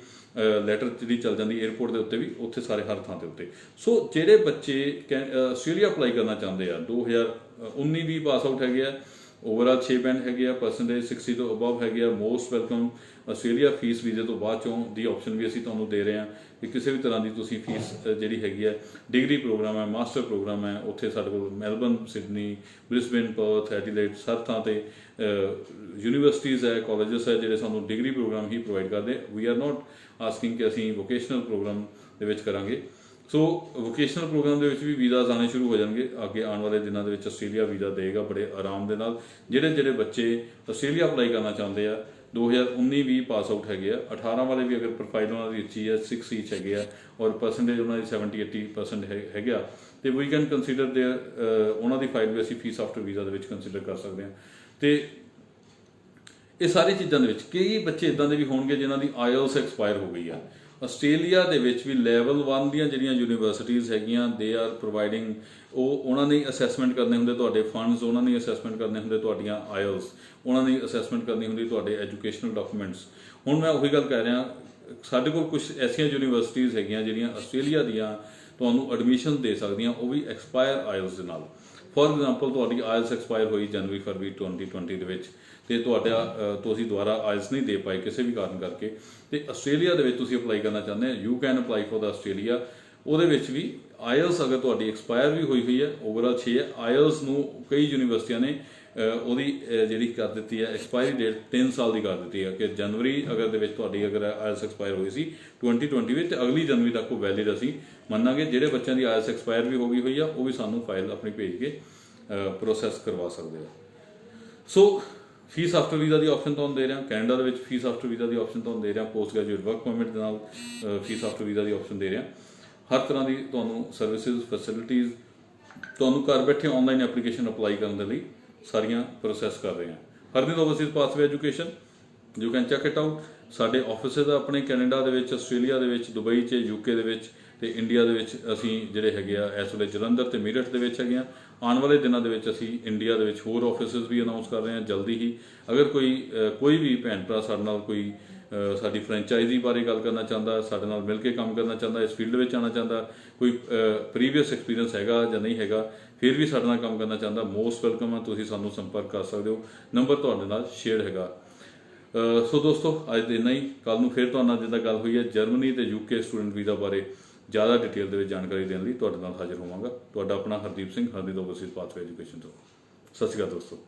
ਲੈਟਰ ਜਿਹੜੀ ਚੱਲ ਜਾਂਦੀ 에ਅਰਪੋਰਟ ਦੇ ਉੱਤੇ ਵੀ, ਉੱਥੇ ਸਾਰੇ ਹਰ ਥਾਂ ਦੇ ਉੱਤੇ। ਸੋ ਜਿਹੜੇ ਬੱਚੇ ਆਸਟ੍ਰੇਲੀਆ ਅਪਲਾਈ ਕਰਨਾ ਚਾਹੁੰਦੇ ਆ, 2019-20 ਪਾਸ ਆਊਟ ਹੈਗੇ ਆ, ਓਵਰਆਲ 6 ਬੈਂਡ ਹੈਗੇ ਆ, ਪਰਸੈਂਟੇਜ 60 ਤੋਂ ਅਬਵ ਹੈਗੇ ਆ, ਮੋਸਟ ਵੈਲਕਮ। ਆਸਟ੍ਰੇਲੀਆ ਫੀਸ ਵੀਜ਼ੇ ਤੋਂ ਬਾਅਦ ਚੋਂ ਦੀ ਆਪਸ਼ਨ ਵੀ ਅਸੀਂ ਤੁਹਾਨੂੰ ਦੇ ਰਹੇ ਹਾਂ ਕਿ ਕਿਸੇ ਵੀ ਤਰ੍ਹਾਂ ਦੀ ਤੁਸੀਂ ਫੀਸ ਜਿਹੜੀ ਹੈਗੀ ਹੈ, ਡਿਗਰੀ ਪ੍ਰੋਗਰਾਮ ਹੈ, ਮਾਸਟਰ ਪ੍ਰੋਗਰਾਮ ਹੈ, ਉੱਥੇ ਸਾਡੇ ਕੋਲ Melbourne, Sydney, Brisbane, Perth, Adelaide, ਹਰ ਥਾਂ ਤੇ ਯੂਨੀਵਰਸਿਟੀਜ਼ ਹੈ, ਕਾਲਜਸ ਹੈ ਜਿਹੜੇ ਸਾਨੂੰ ਡਿਗਰੀ ਪ੍ਰੋਗਰਾਮ ਹੀ ਪ੍ਰੋਵਾਈਡ ਕਰਦੇ। ਵੀ ਆਰ ਨਾਟ ਆਸਕਿੰਗ ਕਿ ਅਸੀਂ ਵੋਕੇਸ਼ਨਲ ਪ੍ਰੋਗਰਾਮ ਦੇ ਵਿੱਚ ਕਰਾਂਗੇ। ਸੋ ਵੋਕੇਸ਼ਨਲ ਪ੍ਰੋਗਰਾਮ ਦੇ ਵਿੱਚ ਵੀ ਵੀਜ਼ਾਸ ਆਉਣੇ ਸ਼ੁਰੂ ਹੋ ਜਾਣਗੇ ਅੱਗੇ ਆਉਣ ਵਾਲੇ ਦਿਨਾਂ ਦੇ ਵਿੱਚ। ਆਸਟ੍ਰੇਲੀਆ ਵੀਜ਼ਾ ਦੇਗਾ ਬੜੇ ਆਰਾਮ ਦੇ ਨਾਲ। ਜਿਹੜੇ ਬੱਚੇ ਆਸਟ੍ਰੇਲੀਆ ਅਪਲਾਈ ਕਰਨਾ ਚਾਹੁੰਦੇ ਆ, 2019-20 ਪਾਸ ਆਊਟ ਹੈਗੇ ਆ, 18 ਵਾਲੇ ਵੀ ਅਗਰ ਪ੍ਰੋਫਾਈਲ ਉਹਨਾਂ ਦੀ ਅੱਛੀ ਹੈ, 6 ਈਚ ਹੈਗੇ ਆ, ਔਰ ਪਰਸੈਂਟੇਜ ਉਹਨਾਂ ਦੀ 70-80% ਹੈਗੇ ਆ, ਤੇ ਵੀ ਕੈਨ ਕੰਸੀਡਰ ਦੇਅਰ ਉਹਨਾਂ ਦੀ ਫਾਈਲ ਵੀ ਅਸੀਂ ਫੀਸ ਆਫਟਰ ਵੀਜ਼ਾ ਦੇ ਵਿੱਚ ਕੰਸੀਡਰ ਕਰ ਸਕਦੇ ਹਾਂ। ਤੇ ਇਹ ਸਾਰੀ ਚੀਜ਼ਾਂ ਦੇ ਵਿੱਚ ਕਈ ਬੱਚੇ ਇਦਾਂ ਦੇ ਵੀ ਹੋਣਗੇ ਜਿਨ੍ਹਾਂ ਦੀ IELTS ਐਕਸਪਾਇਰ ਹੋ ਗਈ ਆ। ਆਸਟ੍ਰੇਲੀਆ ਦੇ ਵਿੱਚ ਵੀ ਲੈਵਲ 1 ਦੀਆਂ ਜਿਹੜੀਆਂ ਯੂਨੀਵਰਸਿਟੀਜ਼ ਹੈਗੀਆਂ, ਦੇ ਆਰ ਪ੍ਰੋਵਾਈਡਿੰਗ, ਉਹਨਾਂ ਨੇ ਅਸੈਸਮੈਂਟ ਕਰਨੇ ਹੁੰਦੇ ਤੁਹਾਡੇ ਫੰਡਸ, ਉਹਨਾਂ ਨੇ ਅਸੈਸਮੈਂਟ ਕਰਨੇ ਹੁੰਦੇ ਤੁਹਾਡੀਆਂ IELTS, ਉਹਨਾਂ ਨੇ ਅਸੈਸਮੈਂਟ ਕਰਨੀ ਹੁੰਦੀ ਤੁਹਾਡੇ ਐਜੂਕੇਸ਼ਨਲ ਡਾਕੂਮੈਂਟਸ। ਹੁਣ ਮੈਂ ਉਹੀ ਗੱਲ ਕਹਿ ਰਿਹਾ, ਸਾਡੇ ਕੋਲ ਕੁਝ ਐਸੀਆਂ ਯੂਨੀਵਰਸਿਟੀਜ਼ ਹੈਗੀਆਂ ਜਿਹੜੀਆਂ ਆਸਟ੍ਰੇਲੀਆ ਦੀਆਂ ਤੁਹਾਨੂੰ ਐਡਮਿਸ਼ਨ ਦੇ ਸਕਦੀਆਂ, ਉਹ ਵੀ ਐਕਸਪਾਇਰ IELTS ਦੇ ਨਾਲ। ਫੋਰ ਐਗਜ਼ਾਮਪਲ, ਤੁਹਾਡੀ IELTS ਐਕਸਪਾਇਰ ਹੋਈ ਜਨਵਰੀ-ਫਰਵਰੀ 2020 ਦੇ ਵਿੱਚ, ਤੇ ਤੁਸੀਂ ਦੁਬਾਰਾ IELTS ਨਹੀਂ ਦੇ ਪਾਏ ਕਿਸੇ ਵੀ ਕਾਰਨ ਕਰਕੇ, ਤੇ ਆਸਟ੍ਰੇਲੀਆ ਦੇ ਵਿੱਚ ਤੁਸੀਂ ਅਪਲਾਈ ਕਰਨਾ ਚਾਹੁੰਦੇ ਹੋ, you can apply for the Australia. ਉਹਦੇ ਵਿੱਚ ਵੀ IELTS ਅਗਰ ਤੁਹਾਡੀ ਐਕਸਪਾਇਰ ਵੀ ਹੋਈ ਹੈ, ਓਵਰਆਲ 6 ਹੈ, IELTS ਨੂੰ ਕਈ ਯੂਨੀਵਰਸਿਟੀਆਂ ਨੇ ਉਹਦੀ ਜਿਹੜੀ ਕਰ ਦਿੱਤੀ ਹੈ ਐਕਸਪਾਇਰੀ ਡੇਟ 3 ਸਾਲ ਦੀ ਕਰ ਦਿੱਤੀ ਹੈ, ਕਿ ਜਨਵਰੀ ਅਗਰ ਦੇ ਵਿੱਚ ਤੁਹਾਡੀ ਅਗਰ IELTS ਐਕਸਪਾਇਰ ਹੋਈ ਸੀ 2020 ਵਿੱਚ, ਤੇ ਅਗਲੀ ਜਨਵਰੀ ਤੱਕ ਉਹ ਵੈਲਿਡ ਅਸੀਂ ਮੰਨਾਂਗੇ। ਜਿਹੜੇ ਬੱਚਿਆਂ ਦੀ IELTS ਐਕਸਪਾਇਰ ਵੀ ਹੋ ਗਈ ਹੋਈ ਆ, ਉਹ ਵੀ ਸਾਨੂੰ ਫਾਈਲ ਆਪਣੀ ਭੇਜ ਕੇ ਪ੍ਰੋਸੈਸ ਕਰਵਾ ਸਕਦੇ ਆ। ਸੋ ਫੀਸ ਆਫਟਰ ਵੀਜ਼ਾ ਦੀ ਆਪਸ਼ਨ ਤੁਹਾਨੂੰ ਦੇ ਰਿਹਾ, ਕੈਨੇਡਾ ਦੇ ਵਿੱਚ ਫੀਸ ਆਫਟਰ ਵੀਜ਼ਾ ਦੀ ਆਪਸ਼ਨ ਤੁਹਾਨੂੰ ਦੇ ਰਿਹਾ, ਪੋਸਟ ਗ੍ਰੈਜੂਏਟ ਵਰਕ ਪਰਮਿਟ ਦੇ ਨਾਲ ਫੀਸ ਆਫਟਰ ਵੀਜ਼ਾ ਦੀ ਆਪਸ਼ਨ ਦੇ ਰਿਹਾ। ਹਰ ਤਰ੍ਹਾਂ ਦੀ ਤੁਹਾਨੂੰ ਸਰਵਿਸਿਜ਼, ਫੈਸਿਲਿਟੀਜ਼ ਤੁਹਾਨੂੰ ਘਰ ਬੈਠੇ ਆਨਲਾਈਨ ਐਪਲੀਕੇਸ਼ਨ ਅਪਲਾਈ ਕਰਨ ਦੇ ਲਈ ਸਾਰੀਆਂ ਪ੍ਰੋਸੈਸ ਕਰ ਰਹੇ ਹਾਂ। Harnind overseas pathway education, you can check it out. ਸਾਡੇ ਆਫਿਸਿਸ ਆਪਣੇ ਕੈਨੇਡਾ ਦੇ ਵਿੱਚ, ਆਸਟ੍ਰੇਲੀਆ ਦੇ ਵਿੱਚ, ਦੁਬਈ 'ਚ, ਯੂਕੇ ਦੇ ਵਿੱਚ ਤੇ ਇੰਡੀਆ ਦੇ ਵਿੱਚ ਅਸੀਂ ਜਿਹੜੇ ਹੈਗੇ ਆ ਇਸ ਵੇਲੇ ਜਲੰਧਰ ਤੇ ਮੇਰਠ ਦੇ ਵਿੱਚ ਹੈਗੇ ਆ। ਆਉਣ ਵਾਲੇ ਦਿਨਾਂ ਦੇ ਵਿੱਚ ਅਸੀਂ ਇੰਡੀਆ ਦੇ ਵਿੱਚ ਹੋਰ ਆਫਿਸਿਸ ਵੀ ਅਨਾਉਂਸ ਕਰ ਰਹੇ ਹਾਂ ਜਲਦੀ ਹੀ। ਅਗਰ ਕੋਈ ਵੀ ਭੈਣ ਭਰਾ ਸਾਡੇ ਨਾਲ ਕੋਈ ਸਾਡੀ ਫਰੈਂਚਾਈਜ਼ੀ ਬਾਰੇ ਗੱਲ ਕਰਨਾ ਚਾਹੁੰਦਾ, ਸਾਡੇ ਨਾਲ ਮਿਲ ਕੇ ਕੰਮ ਕਰਨਾ ਚਾਹੁੰਦਾ, ਇਸ ਫੀਲਡ ਵਿੱਚ ਆਉਣਾ ਚਾਹੁੰਦਾ, ਕੋਈ ਪ੍ਰੀਵੀਅਸ ਐਕਸਪੀਰੀਅੰਸ ਹੈਗਾ ਜਾਂ ਨਹੀਂ ਹੈਗਾ, ਫਿਰ ਵੀ ਸਾਡੇ ਨਾਲ ਕੰਮ ਕਰਨਾ ਚਾਹੁੰਦਾ, ਮੋਸਟ ਵੈਲਕਮ ਆ। ਤੁਸੀਂ ਸਾਨੂੰ ਸੰਪਰਕ ਕਰ ਸਕਦੇ ਹੋ, ਨੰਬਰ ਤੁਹਾਡੇ ਨਾਲ ਸ਼ੇਅਰ ਹੈਗਾ। ਸੋ ਦੋਸਤੋ, ਅੱਜ ਇੰਨਾ ਹੀ। ਕੱਲ ਨੂੰ ਫਿਰ ਤੁਹਾਡੇ ਨਾਲ ਜਿੱਦਾਂ ਗੱਲ ਹੋਈ ਹੈ ਜਰਮਨੀ ਤੇ ਯੂਕੇ ਸਟੂਡੈਂਟ ਵੀਜ਼ਾ ਬਾਰੇ ਜ਼ਿਆਦਾ ਡਿਟੇਲ ਦੇ ਵਿੱਚ ਜਾਣਕਾਰੀ ਦੇਣ ਲਈ ਤੁਹਾਡੇ ਨਾਲ ਹਾਜ਼ਰ ਹੋਵਾਂਗਾ। ਤੁਹਾਡਾ ਆਪਣਾ Hardeep Singh, Hardeep Overseas pathway education ਤੋਂ। ਸਤਿ ਸ਼੍ਰੀ ਅਕਾਲ ਦੋਸਤੋ।